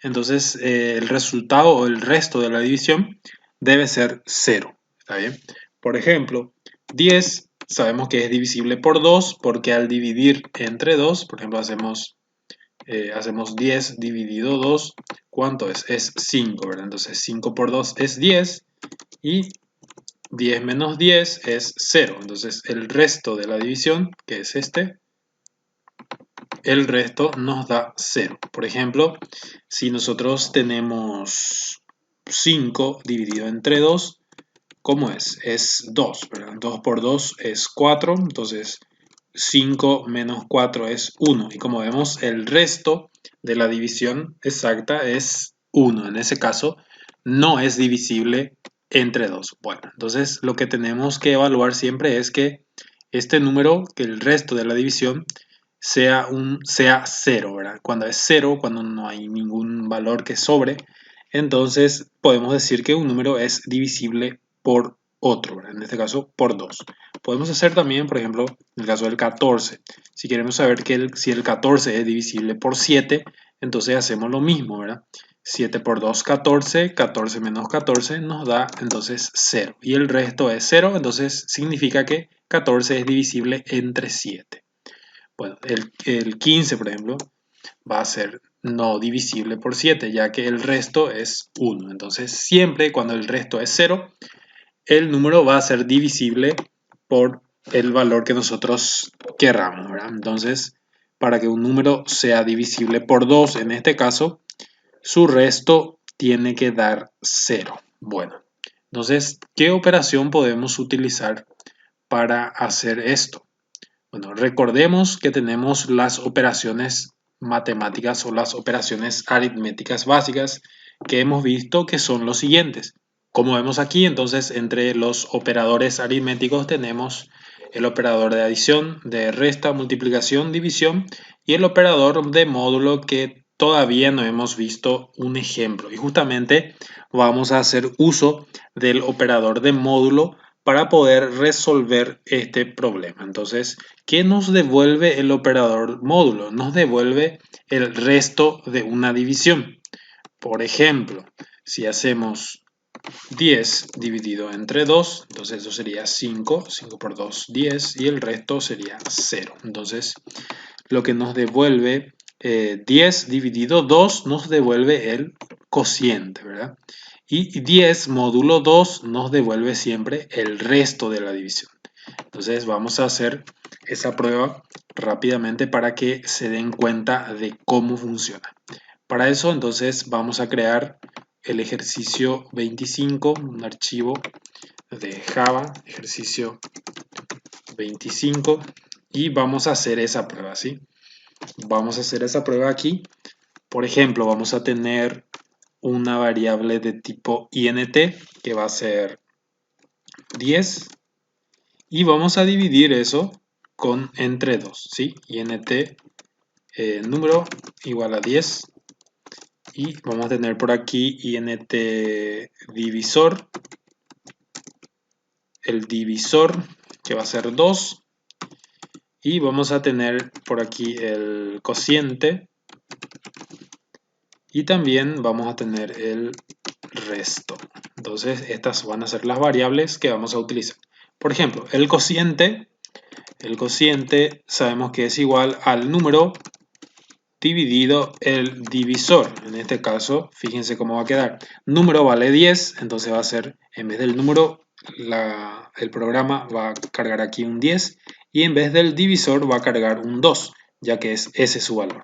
entonces el resultado o el resto de la división debe ser 0. ¿Está bien? Por ejemplo, 10 sabemos que es divisible por 2 porque al dividir entre 2, por ejemplo, hacemos 10 dividido 2, ¿cuánto es? Es 5, ¿verdad? Entonces 5 por 2 es 10 y 10 menos 10 es 0. Entonces el resto de la división, que es el resto nos da 0. Por ejemplo, si nosotros tenemos 5 dividido entre 2, ¿cómo es? Es 2, ¿verdad? 2 por 2 es 4, entonces 5 menos 4 es 1. Y como vemos, el resto de la división exacta es 1. En ese caso, no es divisible entre 2. Bueno, entonces lo que tenemos que evaluar siempre es que este número, que el resto de la división, sea 0, ¿verdad? Cuando es 0, cuando no hay ningún valor que sobre, entonces podemos decir que un número es divisible por otro, ¿verdad? En este caso por 2. Podemos hacer también, por ejemplo, en el caso del 14. Si queremos saber si el 14 es divisible por 7, entonces hacemos lo mismo, ¿verdad? 7 por 2, 14, 14 menos 14 nos da entonces 0. Y el resto es 0, entonces significa que 14 es divisible entre 7. Bueno, el 15, por ejemplo, va a ser no divisible por 7, ya que el resto es 1. Entonces, siempre cuando el resto es 0, el número va a ser divisible por el valor que nosotros querramos, ¿verdad? Entonces, para que un número sea divisible por 2, en este caso, su resto tiene que dar 0. Bueno, Entonces, ¿qué operación podemos utilizar para hacer esto? Bueno, recordemos que tenemos las operaciones matemáticas o las operaciones aritméticas básicas que hemos visto que son los siguientes. Como vemos aquí, entonces, entre los operadores aritméticos tenemos el operador de adición, de resta, multiplicación, división y el operador de módulo que todavía no hemos visto un ejemplo. Y justamente vamos a hacer uso del operador de módulo para poder resolver este problema. Entonces, ¿qué nos devuelve el operador módulo? Nos devuelve el resto de una división. Por ejemplo, si hacemos 10 dividido entre 2, entonces eso sería 5, 5 por 2, 10 y el resto sería 0. Entonces, lo que nos devuelve 10 dividido 2 nos devuelve el cociente, ¿verdad? Y 10 módulo 2 nos devuelve siempre el resto de la división. Entonces vamos a hacer esa prueba rápidamente para que se den cuenta de cómo funciona. Para eso entonces vamos a crear el ejercicio 25, un archivo de Java, ejercicio 25, y vamos a hacer esa prueba, ¿sí? Vamos a hacer esa prueba aquí. Por ejemplo, vamos a tener una variable de tipo int que va a ser 10 y vamos a dividir eso con entre 2, ¿sí? int número igual a 10 y vamos a tener por aquí int divisor, el divisor que va a ser 2 y vamos a tener por aquí el cociente y también vamos a tener el resto. Entonces estas van a ser las variables que vamos a utilizar. Por ejemplo, el cociente sabemos que es igual al número dividido el divisor. En este caso, fíjense cómo va a quedar. Número vale 10, entonces va a ser, en vez del número, el programa va a cargar aquí un 10 y en vez del divisor va a cargar un 2, ya que es ese su valor.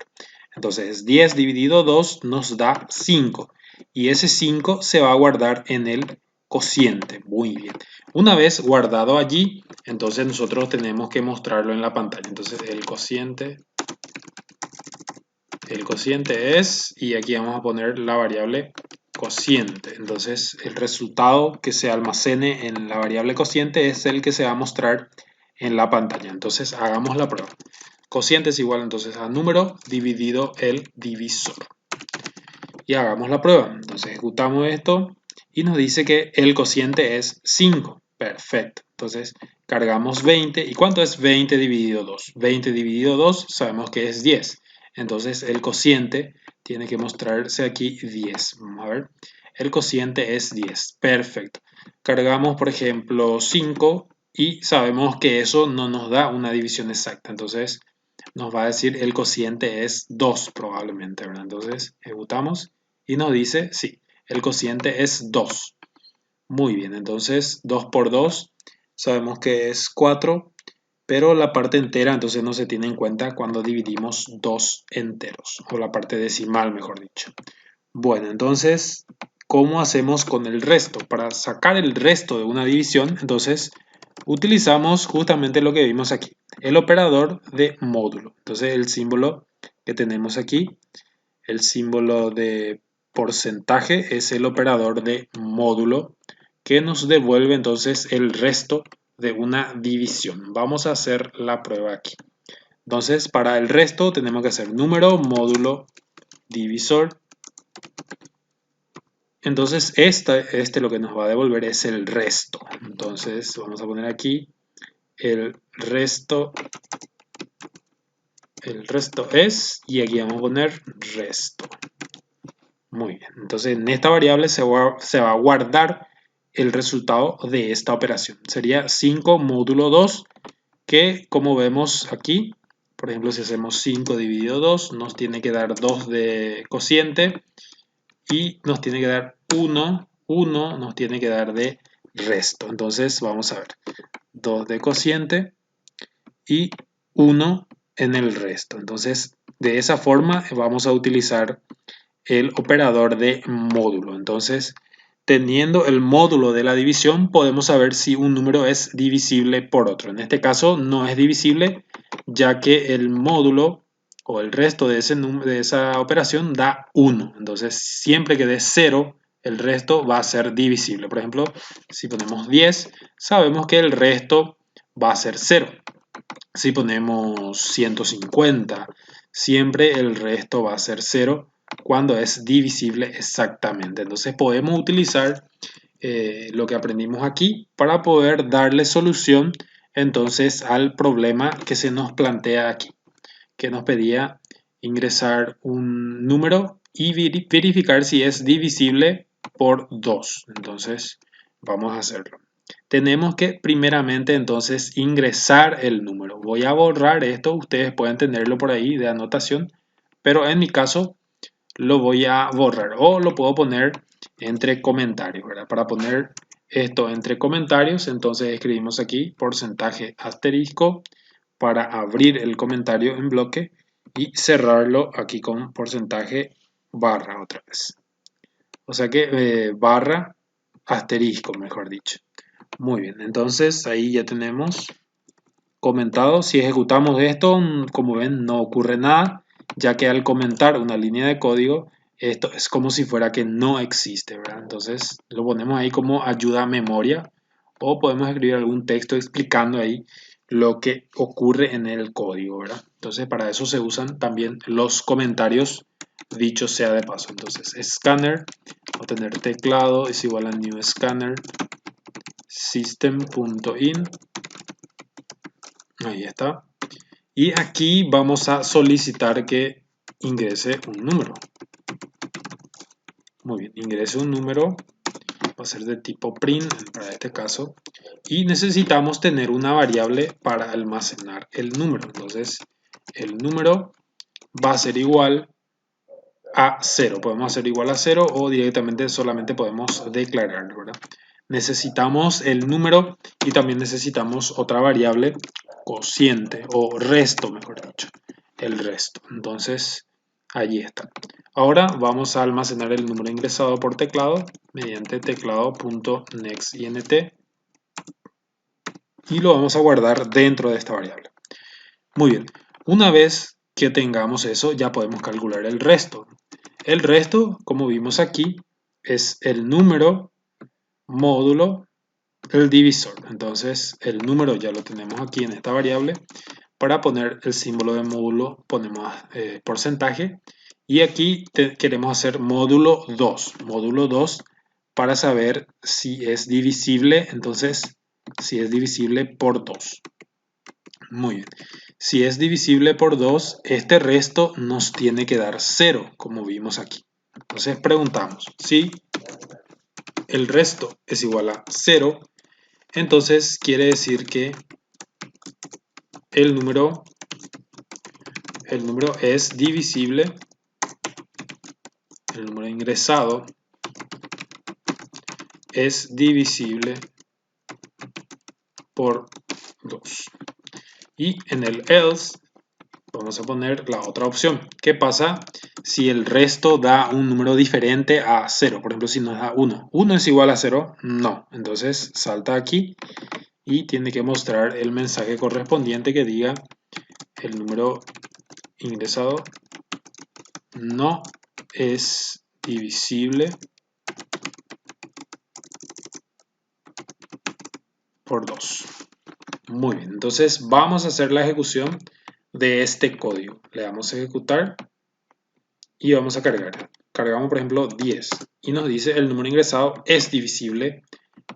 Entonces 10 dividido 2 nos da 5 y ese 5 se va a guardar en el cociente. Muy bien. Una vez guardado allí, entonces nosotros tenemos que mostrarlo en la pantalla. Entonces el cociente es, y aquí vamos a poner la variable cociente. Entonces el resultado que se almacene en la variable cociente es el que se va a mostrar en la pantalla. Entonces hagamos la prueba. Cociente es igual entonces a número dividido el divisor. Y hagamos la prueba. Entonces ejecutamos esto y nos dice que el cociente es 5. Perfecto. Entonces cargamos 20. ¿Y cuánto es 20 dividido 2? 20 dividido 2 sabemos que es 10. Entonces el cociente tiene que mostrarse aquí 10. Vamos a ver. El cociente es 10. Perfecto. Cargamos, por ejemplo, 5 y sabemos que eso no nos da una división exacta. Entonces nos va a decir el cociente es 2 probablemente, ¿verdad? Entonces ejecutamos y nos dice, sí, el cociente es 2. Muy bien, entonces 2 por 2 sabemos que es 4, pero la parte entera entonces no se tiene en cuenta cuando dividimos dos enteros, o la parte decimal, mejor dicho. Bueno, entonces, ¿cómo hacemos con el resto? Para sacar el resto de una división, entonces utilizamos justamente lo que vimos aquí, el operador de módulo. Entonces el símbolo que tenemos aquí, el símbolo de porcentaje, es el operador de módulo que nos devuelve entonces el resto de una división. Vamos a hacer la prueba aquí. Entonces para el resto tenemos que hacer número, módulo, divisor. Entonces este lo que nos va a devolver es el resto. Entonces vamos a poner aquí el resto es, y aquí vamos a poner resto. Muy bien, entonces en esta variable se va a guardar el resultado de esta operación. Sería 5 módulo 2, que como vemos aquí, por ejemplo, si hacemos 5 dividido 2, nos tiene que dar 2 de cociente y nos tiene que dar 1 nos tiene que dar de resto. Entonces vamos a ver, 2 de cociente y 1 en el resto. Entonces, de esa forma vamos a utilizar el operador de módulo. Entonces, teniendo el módulo de la división, podemos saber si un número es divisible por otro. En este caso no es divisible, ya que el módulo o el resto de esa operación da 1. Entonces, siempre que dé 0, el resto va a ser divisible. Por ejemplo, si ponemos 10, sabemos que el resto va a ser 0. Si ponemos 150, siempre el resto va a ser 0 cuando es divisible exactamente. Entonces podemos utilizar lo que aprendimos aquí para poder darle solución entonces al problema que se nos plantea aquí, que nos pedía ingresar un número y verificar si es divisible por 2. Entonces vamos a hacerlo. Tenemos que primeramente entonces ingresar el número. Voy a borrar esto, ustedes pueden tenerlo por ahí de anotación, pero en mi caso lo voy a borrar o lo puedo poner entre comentarios, ¿verdad? Para poner esto entre comentarios, entonces escribimos aquí porcentaje asterisco para abrir el comentario en bloque y cerrarlo aquí con porcentaje barra otra vez. O sea que barra asterisco, mejor dicho. Muy bien, entonces ahí ya tenemos comentado. Si ejecutamos esto, como ven, no ocurre nada, ya que al comentar una línea de código, esto es como si fuera que no existe, ¿verdad? Entonces lo ponemos ahí como ayuda a memoria o podemos escribir algún texto explicando ahí lo que ocurre en el código, ¿verdad? Entonces para eso se usan también los comentarios, dicho sea de paso. Entonces scanner, va a tener teclado es igual a new scanner system.in. Ahí está. Y aquí vamos a solicitar que ingrese un número. Muy bien, ingrese un número. Va a ser de tipo print para este caso. Y necesitamos tener una variable para almacenar el número. Entonces, el número va a ser igual a 0. Podemos hacer igual a 0 o directamente solamente podemos declararlo, ¿verdad? Necesitamos el número y también necesitamos otra variable, cociente o resto, mejor dicho, el resto. Entonces, allí está. Ahora vamos a almacenar el número ingresado por teclado mediante teclado.nextInt y lo vamos a guardar dentro de esta variable. Muy bien, una vez que tengamos eso, ya podemos calcular el resto. El resto, como vimos aquí, es el número módulo el divisor. Entonces el número ya lo tenemos aquí en esta variable. Para poner el símbolo de módulo ponemos porcentaje y aquí queremos hacer módulo 2. Módulo 2 para saber si es divisible. Entonces si es divisible por 2. Muy bien. Si es divisible por 2, este resto nos tiene que dar 0, como vimos aquí. Entonces preguntamos si el resto es igual a 0, entonces quiere decir que el número es divisible, el número ingresado es divisible por 2. Y en el else vamos a poner la otra opción. ¿Qué pasa si el resto da un número diferente a 0? Por ejemplo, si nos da 1. ¿1 es igual a 0? No. Entonces salta aquí y tiene que mostrar el mensaje correspondiente que diga el número ingresado no es divisible por 2. Muy bien, entonces vamos a hacer la ejecución de este código. Le damos a ejecutar y vamos a cargar. Cargamos por ejemplo 10 y nos dice el número ingresado es divisible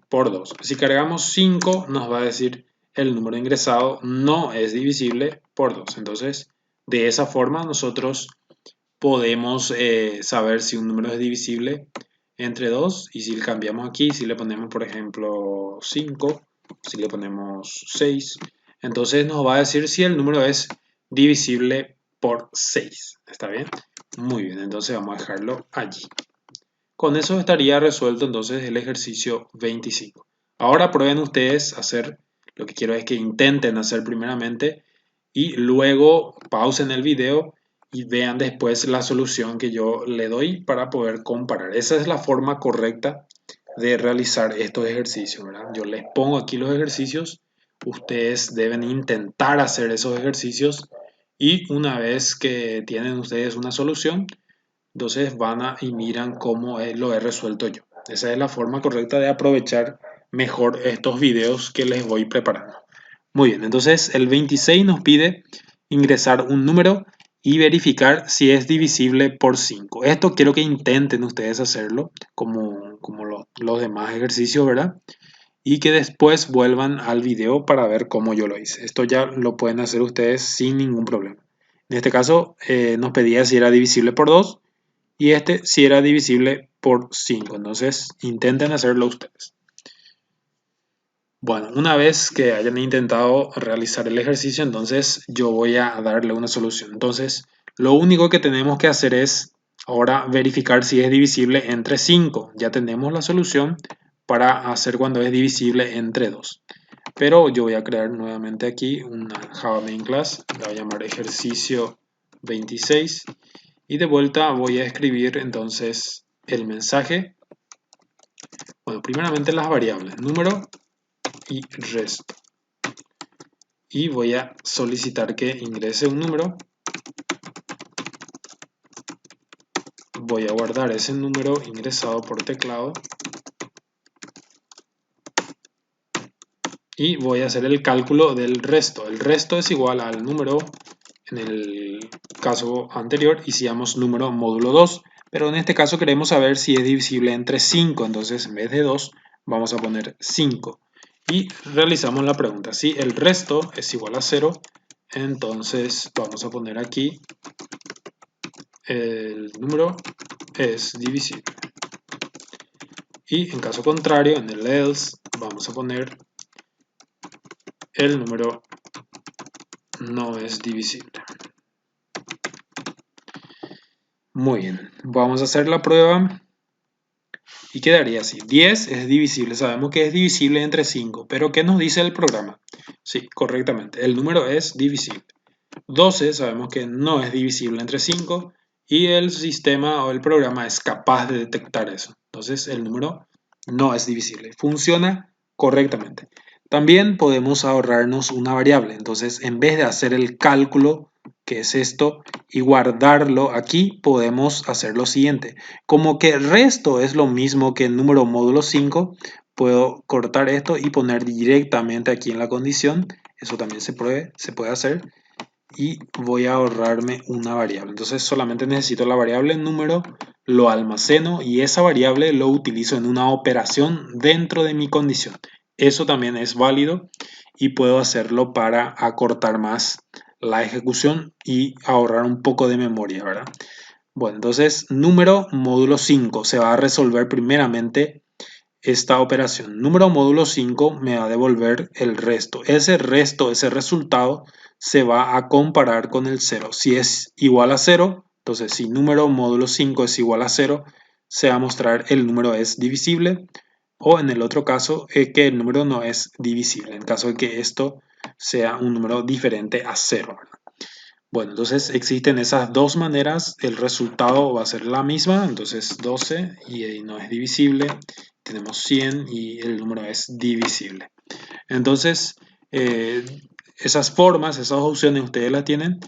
por 2. Si cargamos 5 nos va a decir el número ingresado no es divisible por 2. Entonces de esa forma nosotros podemos saber si un número es divisible entre 2 y si le cambiamos aquí, si le ponemos por ejemplo 5, si le ponemos 6, entonces nos va a decir si el número es divisible por 6. ¿Está bien? Muy bien, entonces vamos a dejarlo allí. Con eso estaría resuelto entonces el ejercicio 25. Ahora prueben ustedes hacer, lo que quiero es que intenten hacer primeramente y luego pausen el video y vean después la solución que yo le doy para poder comparar. Esa es la forma correcta de realizar estos ejercicios, ¿verdad? Yo les pongo aquí los ejercicios, ustedes deben intentar hacer esos ejercicios y una vez que tienen ustedes una solución, entonces y miran cómo lo he resuelto yo. Esa es la forma correcta de aprovechar mejor estos videos que les voy preparando. Muy bien, entonces el 26 nos pide ingresar un número y verificar si es divisible por 5. Esto quiero que intenten ustedes hacerlo como los demás ejercicios, ¿verdad? Y que después vuelvan al video para ver cómo yo lo hice. Esto ya lo pueden hacer ustedes sin ningún problema. En este caso nos pedía si era divisible por 2 y este si era divisible por 5. Entonces intenten hacerlo ustedes. Bueno, una vez que hayan intentado realizar el ejercicio, entonces yo voy a darle una solución. Entonces, lo único que tenemos que hacer es ahora verificar si es divisible entre 5. Ya tenemos la solución para hacer cuando es divisible entre 2. Pero yo voy a crear nuevamente aquí una Java Main Class, la voy a llamar ejercicio 26 y de vuelta voy a escribir entonces el mensaje. Bueno, primeramente las variables, número y resto. Y voy a solicitar que ingrese un número. Voy a guardar ese número ingresado por teclado. Y voy a hacer el cálculo del resto. El resto es igual al número en el caso anterior. Hicimos número módulo 2. Pero en este caso queremos saber si es divisible entre 5. Entonces en vez de 2 vamos a poner 5. Y realizamos la pregunta. Si el resto es igual a 0, entonces vamos a poner aquí el número es divisible. Y en caso contrario, en el else, vamos a poner el número no es divisible. Muy bien, vamos a hacer la prueba y quedaría así. 10 es divisible, sabemos que es divisible entre 5, pero ¿qué nos dice el programa? Sí, correctamente, el número es divisible. 12 sabemos que no es divisible entre 5 y el sistema o el programa es capaz de detectar eso. Entonces el número no es divisible, funciona correctamente. También podemos ahorrarnos una variable, entonces en vez de hacer el cálculo, que es esto, y guardarlo aquí, podemos hacer lo siguiente. Como que resto es lo mismo que el número módulo 5, puedo cortar esto y poner directamente aquí en la condición. Eso también se puede hacer. Y voy a ahorrarme una variable. Entonces solamente necesito la variable número, lo almaceno y esa variable lo utilizo en una operación dentro de mi condición. Eso también es válido y puedo hacerlo para acortar más la ejecución y ahorrar un poco de memoria, ¿verdad? Bueno, entonces número módulo 5 se va a resolver primeramente esta operación. Número módulo 5 me va a devolver el resto. Ese resto, ese resultado, se va a comparar con el 0. Si es igual a 0, entonces si número módulo 5 es igual a 0, se va a mostrar el número es divisible. O en el otro caso, que el número no es divisible, en caso de que esto sea un número diferente a 0. Bueno, entonces existen esas dos maneras, el resultado va a ser la misma, entonces 12 y no es divisible, tenemos 100 y el número es divisible. Entonces, esas formas, esas opciones ustedes las tienen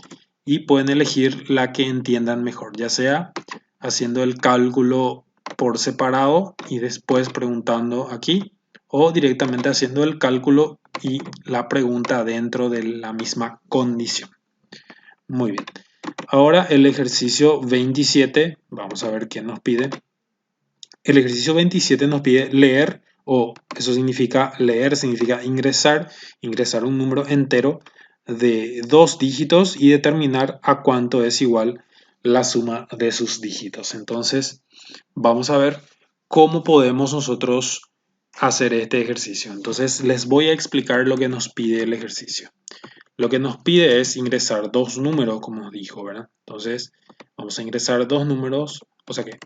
y pueden elegir la que entiendan mejor, ya sea haciendo el cálculo por separado y después preguntando aquí, o directamente haciendo el cálculo y la pregunta dentro de la misma condición. Muy bien. Ahora el ejercicio 27, vamos a ver qué nos pide. El ejercicio 27 nos pide leer, o eso significa leer, significa ingresar un número entero de 2 dígitos y determinar a cuánto es igual la suma de sus dígitos. Entonces, vamos a ver cómo podemos nosotros hacer este ejercicio. Entonces, les voy a explicar lo que nos pide el ejercicio. Lo que nos pide es ingresar dos números, como nos dijo, ¿verdad? Entonces, vamos a ingresar dos números, o sea que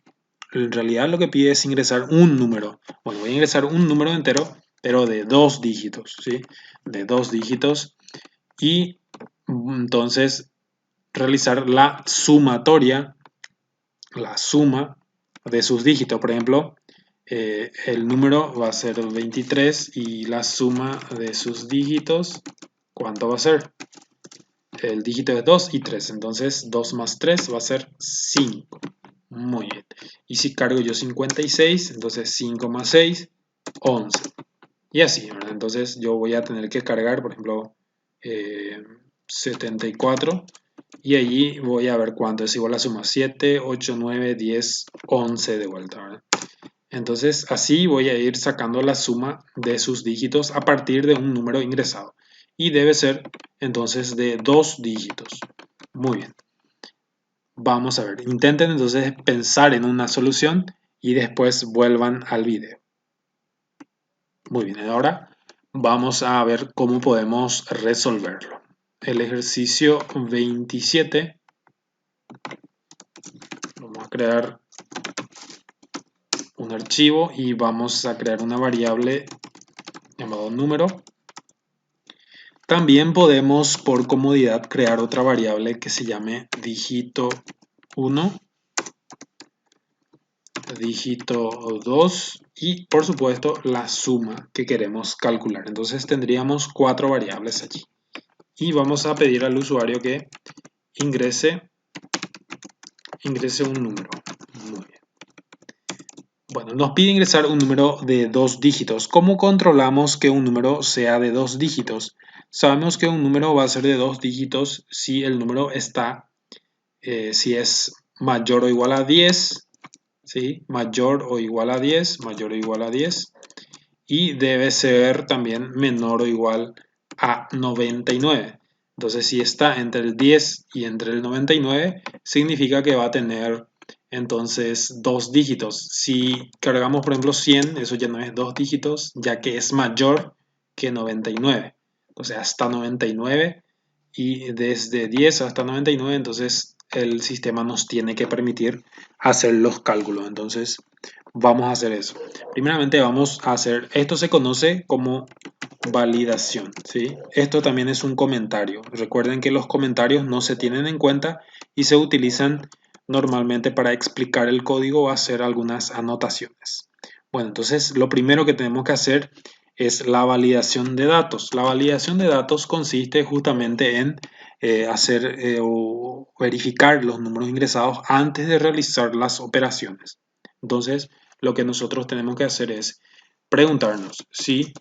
en realidad lo que pide es ingresar un número. Bueno, voy a ingresar un número entero, pero de 2 dígitos, ¿sí? De 2 dígitos. Y entonces realizar la sumatoria, la suma de sus dígitos. Por ejemplo, el número va a ser 23 y la suma de sus dígitos, ¿cuánto va a ser? El dígito es 2 y 3, entonces 2 más 3 va a ser 5. Muy bien. Y si cargo yo 56, entonces 5 más 6, 11. Y así, ¿verdad? Entonces yo voy a tener que cargar, por ejemplo, 74. Y allí voy a ver cuánto es igual a la suma. 7, 8, 9, 10, 11 de vuelta, ¿verdad? Entonces así voy a ir sacando la suma de sus dígitos a partir de un número ingresado. Y debe ser entonces de 2 dígitos. Muy bien. Vamos a ver. Intenten entonces pensar en una solución y después vuelvan al video. Muy bien. Ahora vamos a ver cómo podemos resolverlo. El ejercicio 27. Vamos a crear un archivo y vamos a crear una variable llamado número. También podemos, por comodidad, crear otra variable que se llame dígito 1, dígito 2 y, por supuesto, la suma que queremos calcular. Entonces tendríamos 4 variables allí. Y vamos a pedir al usuario que ingrese un número. Muy bien. Bueno, nos pide ingresar un número de 2 dígitos. ¿Cómo controlamos que un número sea de 2 dígitos? Sabemos que un número va a ser de 2 dígitos si el número está, si es mayor o igual a 10, ¿sí? Mayor o igual a 10, mayor o igual a 10. Y debe ser también menor o igual a 99. Entonces, si está entre el 10 y entre el 99, significa que va a tener entonces 2 dígitos. Si cargamos, por ejemplo, 100, eso ya no es 2 dígitos, ya que es mayor que 99. Entonces, hasta 99 y desde 10 hasta 99, entonces el sistema nos tiene que permitir hacer los cálculos. Entonces, vamos a hacer eso. Primeramente vamos a hacer, esto se conoce como validación, ¿sí? Esto también es un comentario. Recuerden que los comentarios no se tienen en cuenta y se utilizan normalmente para explicar el código o hacer algunas anotaciones. Bueno, entonces lo primero que tenemos que hacer es la validación de datos. La validación de datos consiste justamente en hacer o verificar los números ingresados antes de realizar las operaciones. Entonces, lo que nosotros tenemos que hacer es preguntarnos si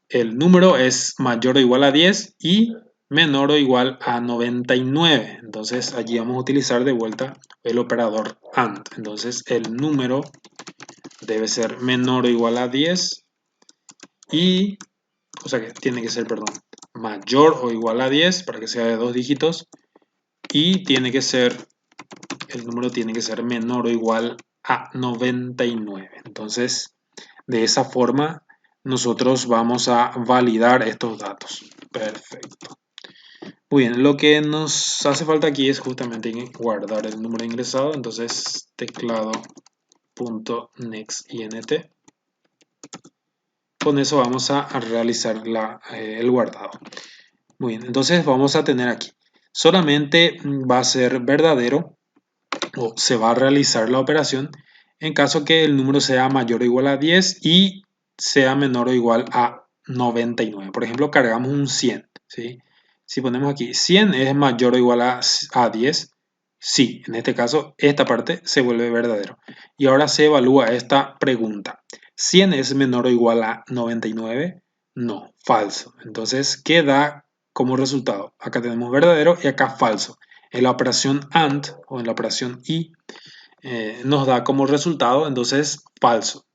el número es mayor o igual a 10 y menor o igual a 99. Entonces, allí vamos a utilizar de vuelta el operador AND. Entonces, el número debe ser menor o igual a 10 y, o sea que tiene que ser, perdón, mayor o igual a 10 para que sea de 2 dígitos y tiene que ser, el número tiene que ser menor o igual a 99. Entonces, de esa forma, nosotros vamos a validar estos datos. Perfecto. Muy bien, lo que nos hace falta aquí es justamente guardar el número ingresado. Entonces, teclado.nextInt. Con eso vamos a realizar el guardado. Muy bien, entonces vamos a tener aquí. Solamente va a ser verdadero o se va a realizar la operación en caso que el número sea mayor o igual a 10 y sea menor o igual a 99. Por ejemplo, cargamos un 100, ¿sí? Si ponemos aquí 100 es mayor o igual a 10, sí, en este caso esta parte se vuelve verdadero. Y ahora se evalúa esta pregunta. ¿100 es menor o igual a 99? No, falso. Entonces, ¿qué da como resultado? Acá tenemos verdadero y acá falso. En la operación AND o en la operación y nos da como resultado entonces falso.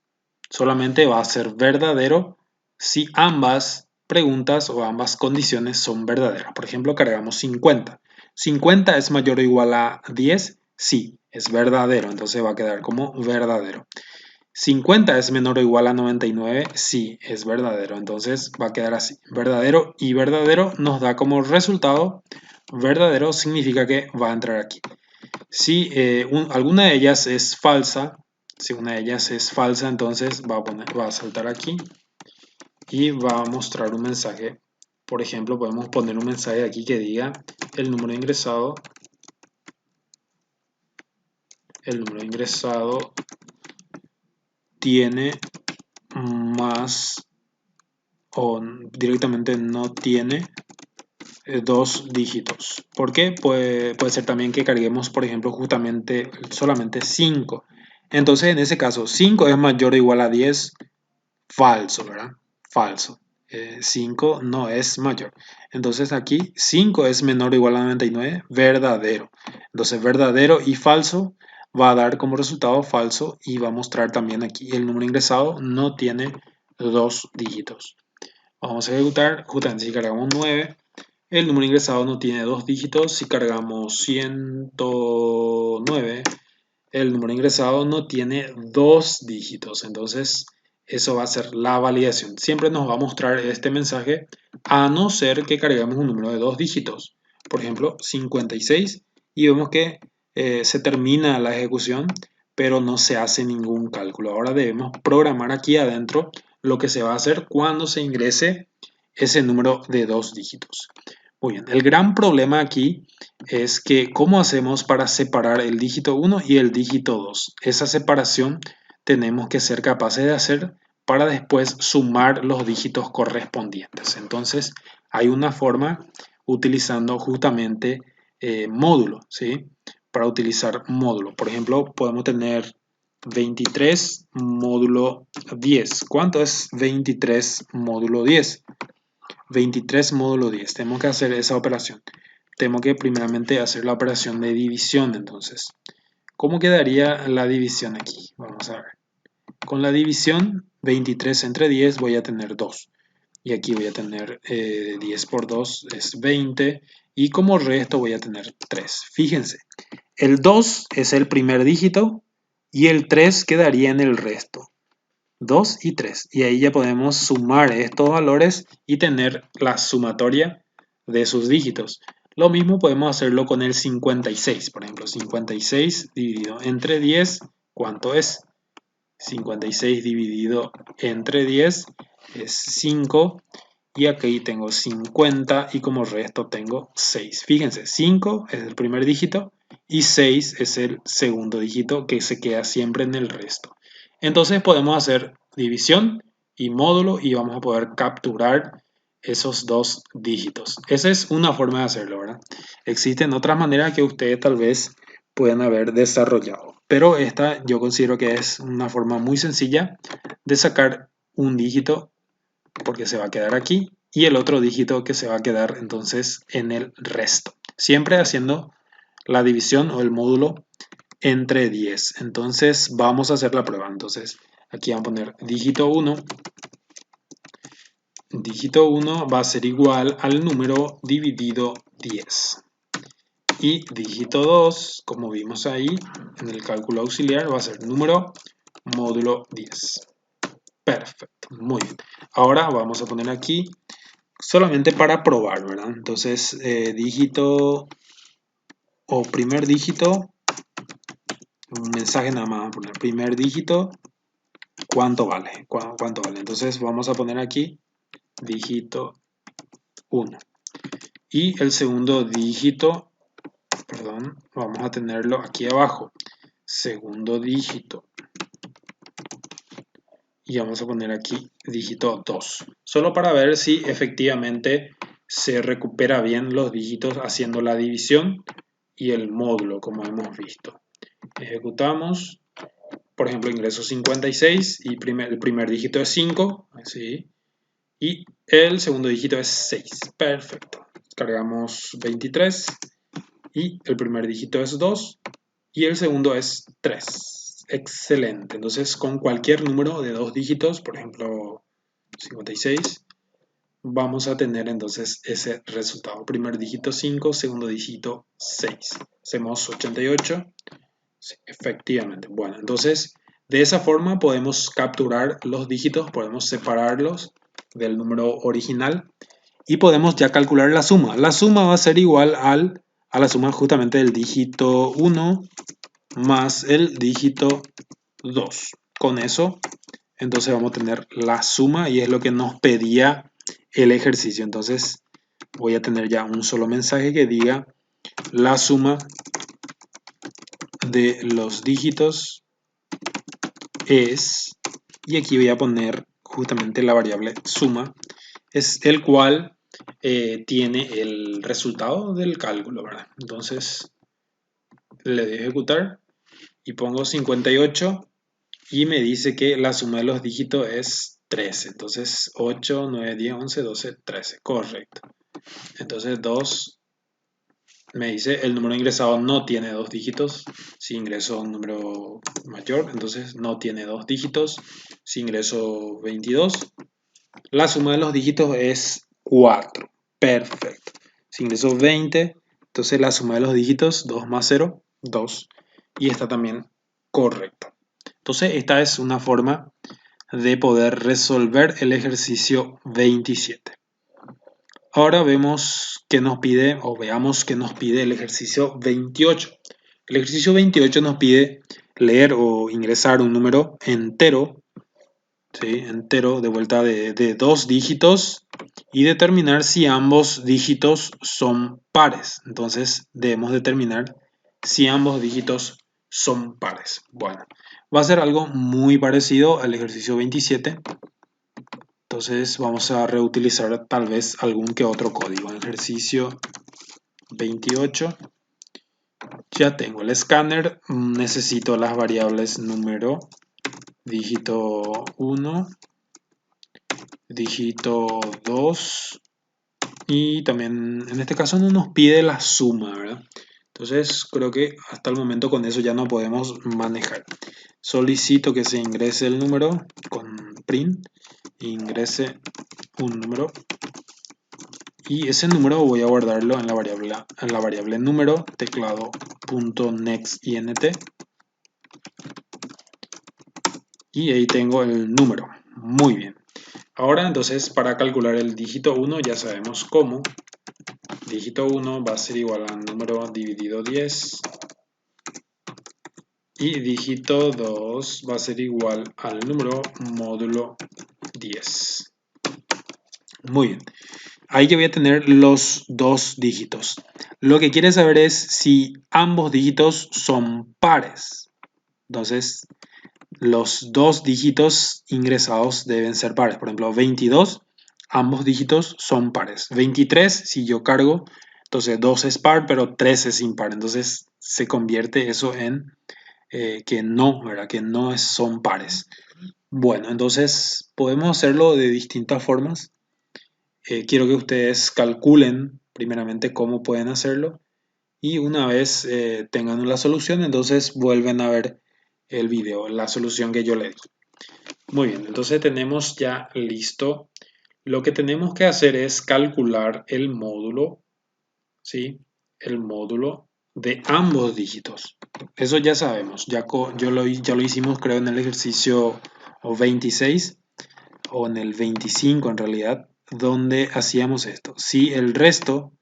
Solamente va a ser verdadero si ambas preguntas o ambas condiciones son verdaderas. Por ejemplo, cargamos 50. ¿50 es mayor o igual a 10? Sí, es verdadero, entonces va a quedar como verdadero. 50 es menor o igual a 99, sí, es verdadero, entonces va a quedar así. Verdadero y verdadero nos da como resultado, verdadero significa que va a entrar aquí. Si alguna de ellas es falsa, si una de ellas es falsa, entonces va a saltar aquí y va a mostrar un mensaje. Por ejemplo, podemos poner un mensaje aquí que diga el número ingresado tiene más o directamente no tiene dos dígitos. ¿Por qué? Puede ser también que carguemos, por ejemplo, justamente solamente 5. Entonces, en ese caso, 5 es mayor o igual a 10, falso, ¿verdad? Falso. 5 no es mayor. Entonces aquí 5 es menor o igual a 99, verdadero. Entonces verdadero y falso va a dar como resultado falso y va a mostrar también aquí el número ingresado no tiene dos dígitos. Vamos a ejecutar, justamente si cargamos 9, el número ingresado no tiene dos dígitos. Si cargamos 109, el número ingresado no tiene dos dígitos. Entonces, eso va a ser la validación. Siempre nos va a mostrar este mensaje a no ser que carguemos un número de dos dígitos. Por ejemplo, 56 y vemos que se termina la ejecución, pero no se hace ningún cálculo. Ahora debemos programar aquí adentro lo que se va a hacer cuando se ingrese ese número de dos dígitos. Muy bien, el gran problema aquí es que ¿cómo hacemos para separar el dígito 1 y el dígito 2? Esa separación tenemos que ser capaces de hacer para después sumar los dígitos correspondientes. Entonces, hay una forma utilizando justamente módulo, ¿sí? Para utilizar módulo. Por ejemplo, podemos tener 23 módulo 10. ¿Cuánto es 23 módulo 10? 23 módulo 10. Tenemos que hacer esa operación. Tenemos que primeramente hacer la operación de división. Entonces, ¿cómo quedaría la división aquí? Vamos a ver. Con la división 23 entre 10 voy a tener 2. Y aquí voy a tener 10 por 2 es 20. Y como resto voy a tener 3. Fíjense, el 2 es el primer dígito y el 3 quedaría en el resto. 2 y 3. Y ahí ya podemos sumar estos valores y tener la sumatoria de sus dígitos. Lo mismo podemos hacerlo con el 56. Por ejemplo, 56 dividido entre 10, ¿cuánto es? 56 dividido entre 10 es 5. Y aquí tengo 50 y como resto tengo 6. Fíjense, 5 es el primer dígito y 6 es el segundo dígito que se queda siempre en el resto. Entonces podemos hacer división y módulo y vamos a poder capturar esos dos dígitos. Esa es una forma de hacerlo, ¿verdad? Existen otras maneras que ustedes tal vez puedan haber desarrollado, pero esta yo considero que es una forma muy sencilla de sacar un dígito porque se va a quedar aquí y el otro dígito que se va a quedar entonces en el resto. Siempre haciendo la división o el módulo entre 10. Entonces vamos a hacer la prueba. Entonces aquí vamos a poner dígito 1. Dígito 1 va a ser igual al número dividido 10. Y dígito 2, como vimos ahí en el cálculo auxiliar, va a ser número módulo 10. Perfecto, muy bien. Ahora vamos a poner aquí solamente para probar, ¿verdad? Entonces, dígito o primer dígito, un mensaje nada más, vamos a poner primer dígito, ¿cuánto vale? ¿Cuánto vale? Entonces vamos a poner aquí dígito 1. Y el segundo dígito, perdón, vamos a tenerlo aquí abajo. Segundo dígito. Y vamos a poner aquí dígito 2. Solo para ver si efectivamente se recupera bien los dígitos haciendo la división y el módulo, como hemos visto. Ejecutamos. Por ejemplo, ingreso 56 y el primer dígito es 5. Así. Y el segundo dígito es 6. Perfecto. Cargamos 23 y el primer dígito es 2 y el segundo es 3. Excelente. Entonces, con cualquier número de dos dígitos, por ejemplo 56, vamos a tener entonces ese resultado. Primer dígito 5, segundo dígito 6. Hacemos 88. Sí, efectivamente. Bueno, entonces de esa forma podemos capturar los dígitos, podemos separarlos del número original y podemos ya calcular la suma. La suma va a ser igual a la suma justamente del dígito 1 más el dígito 2. Con eso, entonces vamos a tener la suma y es lo que nos pedía el ejercicio. Entonces voy a tener ya un solo mensaje que diga la suma de los dígitos es y aquí voy a poner justamente la variable suma, es el cual tiene el resultado del cálculo, ¿verdad? Entonces le doy a ejecutar y pongo 58 y me dice que la suma de los dígitos es 13. Entonces 8, 9, 10, 11, 12, 13. Correcto. Entonces 2 me dice el número ingresado no tiene dos dígitos. Si ingreso un número mayor, entonces no tiene dos dígitos. Si ingreso 22, la suma de los dígitos es 4. Perfecto. Si ingreso 20, entonces la suma de los dígitos 2 más 0, 2. Y está también correcto. Entonces esta es una forma de poder resolver el ejercicio 27. Ahora vemos que nos pide, o veamos que nos pide el ejercicio 28. El ejercicio 28 nos pide leer o ingresar un número entero, ¿sí? Entero de vuelta de dos dígitos y determinar si ambos dígitos son pares. Entonces debemos determinar si ambos dígitos son pares. Bueno, va a ser algo muy parecido al ejercicio 27. Entonces vamos a reutilizar tal vez algún que otro código. Ejercicio 28. Ya tengo el escáner. Necesito las variables número, dígito 1, dígito 2. Y también en este caso no nos pide la suma, ¿verdad? Entonces creo que hasta el momento con eso ya no podemos manejar. Solicito que se ingrese el número con print. Ingrese un número. Y ese número voy a guardarlo en la variable número, teclado.nextInt. Y ahí tengo el número. Muy bien. Ahora entonces para calcular el dígito 1 ya sabemos cómo. Dígito 1 va a ser igual al número dividido 10. Y dígito 2 va a ser igual al número módulo 10. Muy bien. Ahí yo voy a tener los dos dígitos. Lo que quiere saber es si ambos dígitos son pares. Entonces, los dos dígitos ingresados deben ser pares. Por ejemplo, 22, ambos dígitos son pares. 23, si yo cargo, entonces 2 es par, pero 3 es impar. Entonces, se convierte eso en que no, ¿verdad? Que no son pares. Bueno, entonces podemos hacerlo de distintas formas. Quiero que ustedes calculen primeramente cómo pueden hacerlo y una vez tengan la solución, entonces vuelven a ver el video, la solución que yo le di. Muy bien, entonces tenemos ya listo. Lo que tenemos que hacer es calcular el módulo, ¿sí? El módulo de ambos dígitos. Eso ya sabemos, ya lo hicimos creo en el ejercicio 26 o en el 25 en realidad, donde hacíamos esto. Si el resto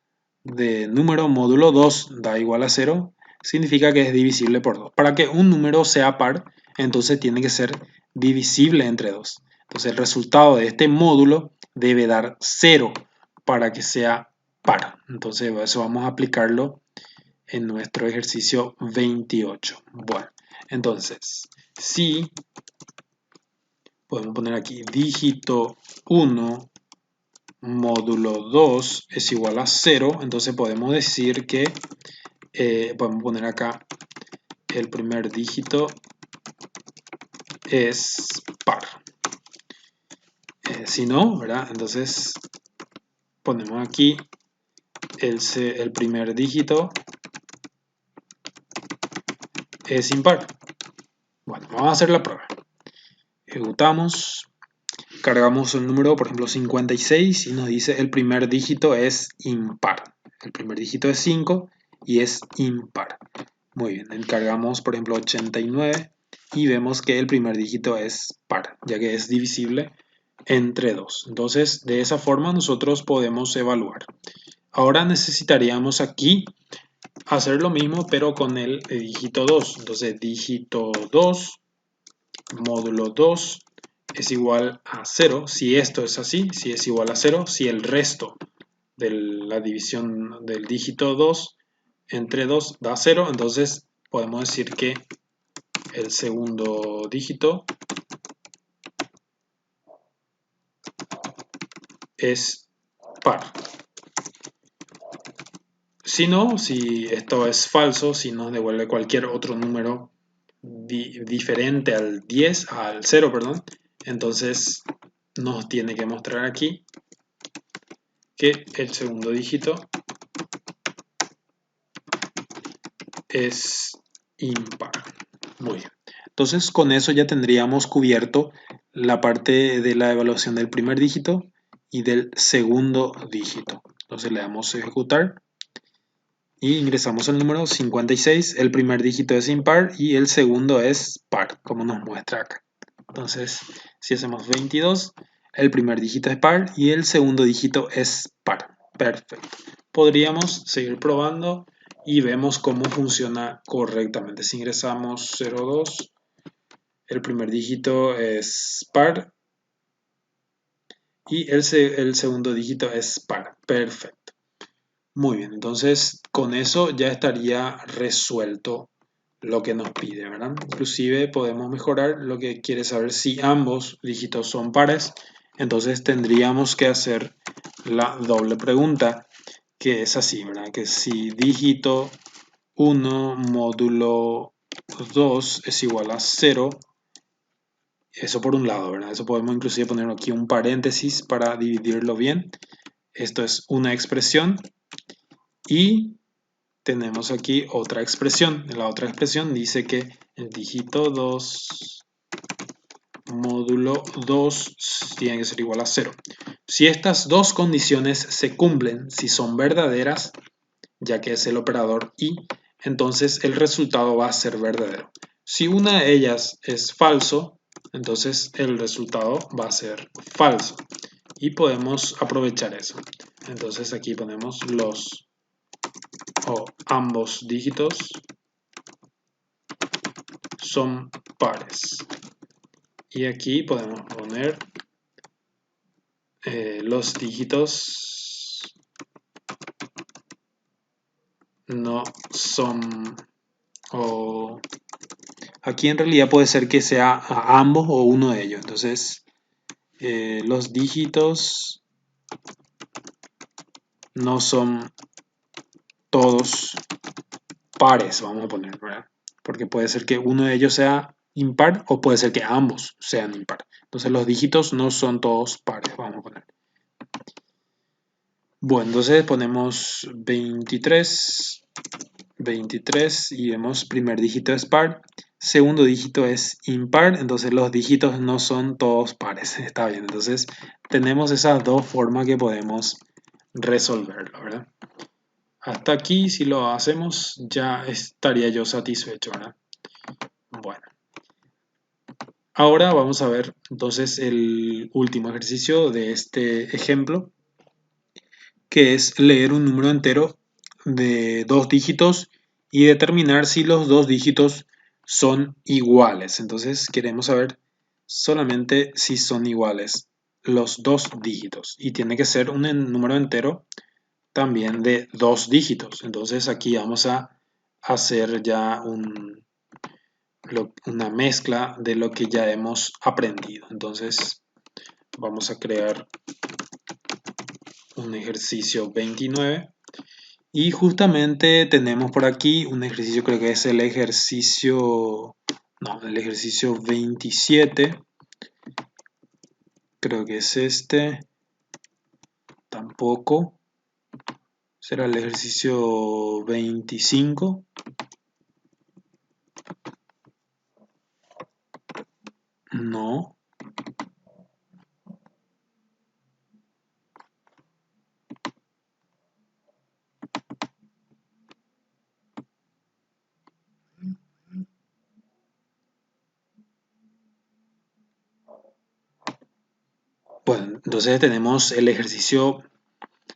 de número módulo 2 da igual a 0, significa que es divisible por 2. Para que un número sea par, entonces tiene que ser divisible entre 2. Entonces el resultado de este módulo debe dar 0 para que sea par. Entonces eso vamos a aplicarlo en nuestro ejercicio 28. Bueno, entonces, si podemos poner aquí dígito 1 módulo 2 es igual a 0, entonces podemos decir que podemos poner acá el primer dígito es par. Si no, ¿verdad? Entonces ponemos aquí el primer dígito es impar. Bueno, vamos a hacer la prueba. Ejecutamos, cargamos el número, por ejemplo 56 y nos dice el primer dígito es impar. El primer dígito es 5 y es impar. Muy bien, encargamos por ejemplo 89 y vemos que el primer dígito es par, ya que es divisible entre 2. Entonces, de esa forma nosotros podemos evaluar. Ahora necesitaríamos aquí hacer lo mismo, pero con el dígito 2. Entonces, dígito 2, módulo 2 es igual a 0. Si esto es así, si es igual a 0, si el resto de la división del dígito 2 entre 2 da 0, entonces podemos decir que el segundo dígito es par. Si no, si esto es falso, si nos devuelve cualquier otro número diferente al 10, al 0, perdón, entonces nos tiene que mostrar aquí que el segundo dígito es impar. Muy bien. Entonces con eso ya tendríamos cubierto la parte de la evaluación del primer dígito y del segundo dígito. Entonces le damos a ejecutar y ingresamos el número 56. El primer dígito es impar y el segundo es par, como nos muestra acá. Entonces, si hacemos 22, el primer dígito es par y el segundo dígito es par. Perfecto. Podríamos seguir probando y vemos cómo funciona correctamente. Si ingresamos 02, el primer dígito es par y el segundo dígito es par. Perfecto. Muy bien, entonces con eso ya estaría resuelto lo que nos pide, ¿verdad? Inclusive podemos mejorar lo que quiere saber si ambos dígitos son pares. Entonces tendríamos que hacer la doble pregunta, que es así, ¿verdad? Que si dígito 1 módulo 2 es igual a 0, eso por un lado, ¿verdad? Eso podemos inclusive poner aquí un paréntesis para dividirlo bien. Esto es una expresión y tenemos aquí otra expresión. La otra expresión dice que el dígito 2 módulo 2 tiene que ser igual a 0. Si estas dos condiciones se cumplen, si son verdaderas, ya que es el operador y, entonces el resultado va a ser verdadero. Si una de ellas es falso, entonces el resultado va a ser falso. Y podemos aprovechar eso. Entonces aquí ponemos los o ambos dígitos son pares. Y aquí podemos poner los dígitos no son, o aquí en realidad puede ser que sea a ambos o uno de ellos. Entonces los dígitos no son todos pares, vamos a poner, ¿verdad? Porque puede ser que uno de ellos sea impar o puede ser que ambos sean impar. Entonces los dígitos no son todos pares, vamos a poner. Bueno, entonces ponemos 23 y vemos primer dígito es par, segundo dígito es impar, entonces los dígitos no son todos pares, está bien. Entonces tenemos esas dos formas que podemos resolverlo, ¿verdad? Hasta aquí, si lo hacemos, ya estaría yo satisfecho, ¿verdad? Bueno, ahora vamos a ver entonces el último ejercicio de este ejemplo, que es leer un número entero de dos dígitos y determinar si los dos dígitos son iguales. Entonces queremos saber solamente si son iguales los dos dígitos y tiene que ser un número entero también de dos dígitos. Entonces aquí vamos a hacer ya una mezcla de lo que ya hemos aprendido. Entonces vamos a crear un ejercicio 29 y justamente tenemos por aquí un ejercicio, creo que es el ejercicio, no, el ejercicio 27, creo que es este, tampoco, será el ejercicio 25, no. Bueno, entonces tenemos el ejercicio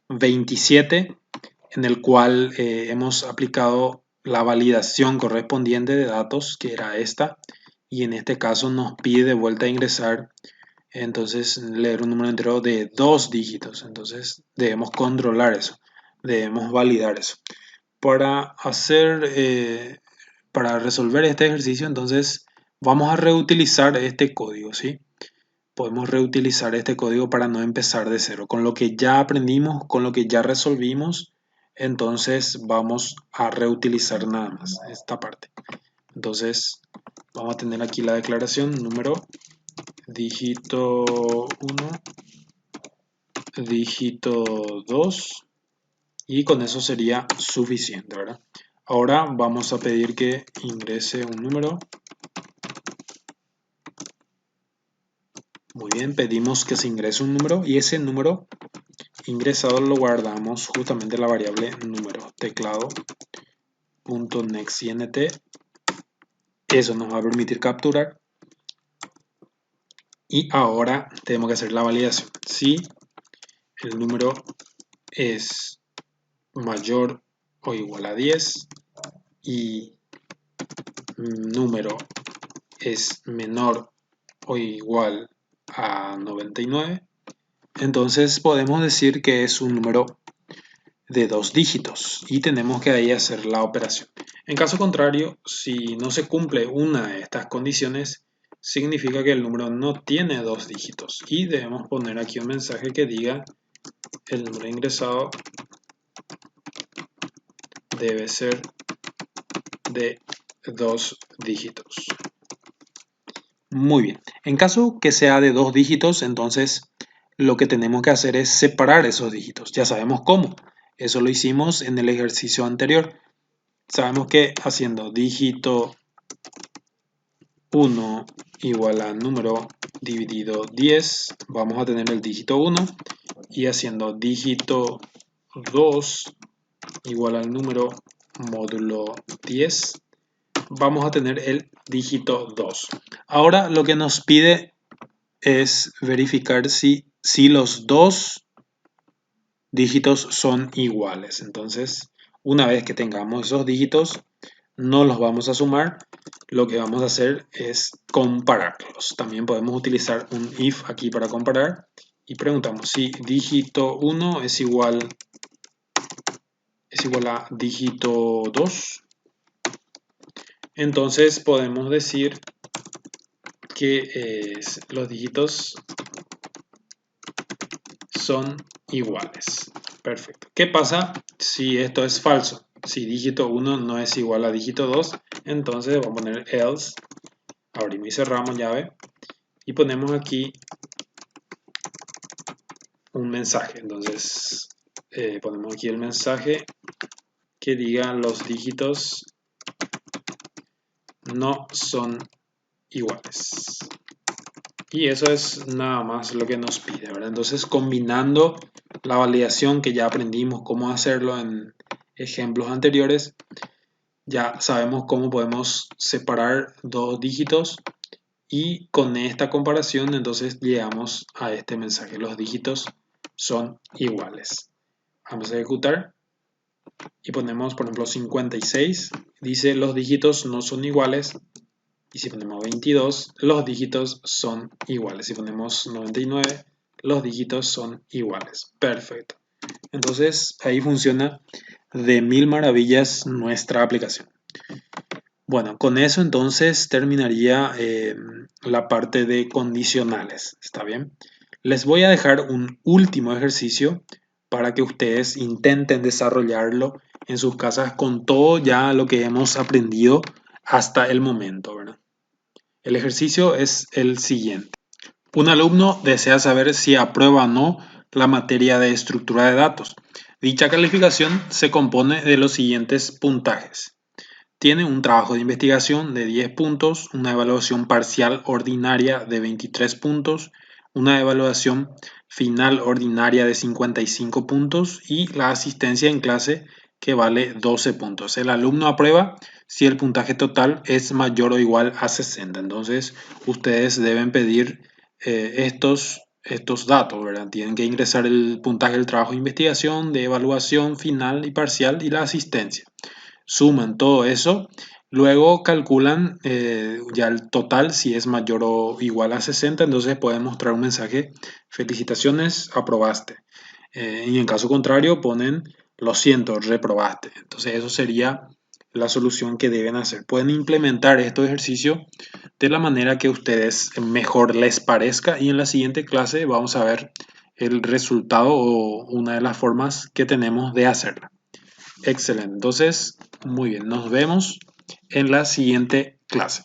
27 en el cual hemos aplicado la validación correspondiente de datos, que era esta, y en este caso nos pide de vuelta a ingresar, entonces leer un número entero de dos dígitos, entonces debemos controlar eso, debemos validar eso. Para para resolver este ejercicio, entonces vamos a reutilizar este código, ¿sí? podemos reutilizar este código para no empezar de cero. Con lo que ya aprendimos, con lo que ya resolvimos, entonces vamos a reutilizar nada más esta parte. Entonces vamos a tener aquí la declaración número dígito 1, dígito 2 y con eso sería suficiente, ¿verdad? Ahora vamos a pedir que ingrese un número. Muy bien, pedimos que se ingrese un número y ese número ingresado lo guardamos justamente en la variable número, teclado.nextInt. Eso nos va a permitir capturar. Y ahora tenemos que hacer la validación. Si el número es mayor o igual a 10 y número es menor o igual a 99, entonces podemos decir que es un número de 2 dígitos y tenemos que ahí hacer la operación. En caso contrario, si no se cumple una de estas condiciones, significa que el número no tiene 2 dígitos y debemos poner aquí un mensaje que diga el número ingresado debe ser de 2 dígitos. Muy bien, en caso que sea de 2 dígitos, entonces lo que tenemos que hacer es separar esos dígitos. Ya sabemos cómo. Eso lo hicimos en el ejercicio anterior. Sabemos que haciendo dígito 1 igual a número dividido 10, vamos a tener el dígito 1. Y haciendo dígito 2 igual al número módulo 10, vamos a tener el dígito 2. Ahora lo que nos pide es verificar si los dos dígitos son iguales. Entonces, una vez que tengamos esos dígitos, no los vamos a sumar. Lo que vamos a hacer es compararlos. También podemos utilizar un if aquí para comparar. Y preguntamos si dígito 1 es igual a dígito 2. Entonces podemos decir que los dígitos son iguales. Perfecto. ¿Qué pasa si esto es falso? Si dígito 1 no es igual a dígito 2, entonces vamos a poner else, abrimos y cerramos llave, y ponemos aquí un mensaje. Entonces ponemos aquí el mensaje que diga los dígitos no son iguales. Y eso es nada más lo que nos pide, ¿verdad? Entonces, combinando la validación que ya aprendimos cómo hacerlo en ejemplos anteriores, ya sabemos cómo podemos separar dos dígitos y con esta comparación entonces llegamos a este mensaje. Los dígitos son iguales. Vamos a ejecutar y ponemos, por ejemplo, 56. Dice los dígitos no son iguales. Y si ponemos 22, los dígitos son iguales. Si ponemos 99, los dígitos son iguales. Perfecto. Entonces ahí funciona de mil maravillas nuestra aplicación. Bueno, con eso entonces terminaría la parte de condicionales. ¿Está bien? Les voy a dejar un último ejercicio para que ustedes intenten desarrollarlo en sus casas con todo ya lo que hemos aprendido hasta el momento, ¿verdad? El ejercicio es el siguiente. Un alumno desea saber si aprueba o no la materia de estructura de datos. Dicha calificación se compone de los siguientes puntajes. Tiene un trabajo de investigación de 10 puntos, una evaluación parcial ordinaria de 23 puntos, una evaluación final ordinaria de 55 puntos y la asistencia en clase que vale 12 puntos. El alumno aprueba si el puntaje total es mayor o igual a 60. Entonces, ustedes deben pedir estos datos, ¿verdad? Tienen que ingresar el puntaje del trabajo de investigación, de evaluación final y parcial y la asistencia. Suman todo eso, luego calculan ya el total, si es mayor o igual a 60, entonces pueden mostrar un mensaje, felicitaciones, aprobaste. Y en caso contrario ponen, lo siento, reprobaste. Entonces eso sería la solución que deben hacer. Pueden implementar estos ejercicios de la manera que a ustedes mejor les parezca y en la siguiente clase vamos a ver el resultado o una de las formas que tenemos de hacerla. Excelente, entonces muy bien, nos vemos en la siguiente clase.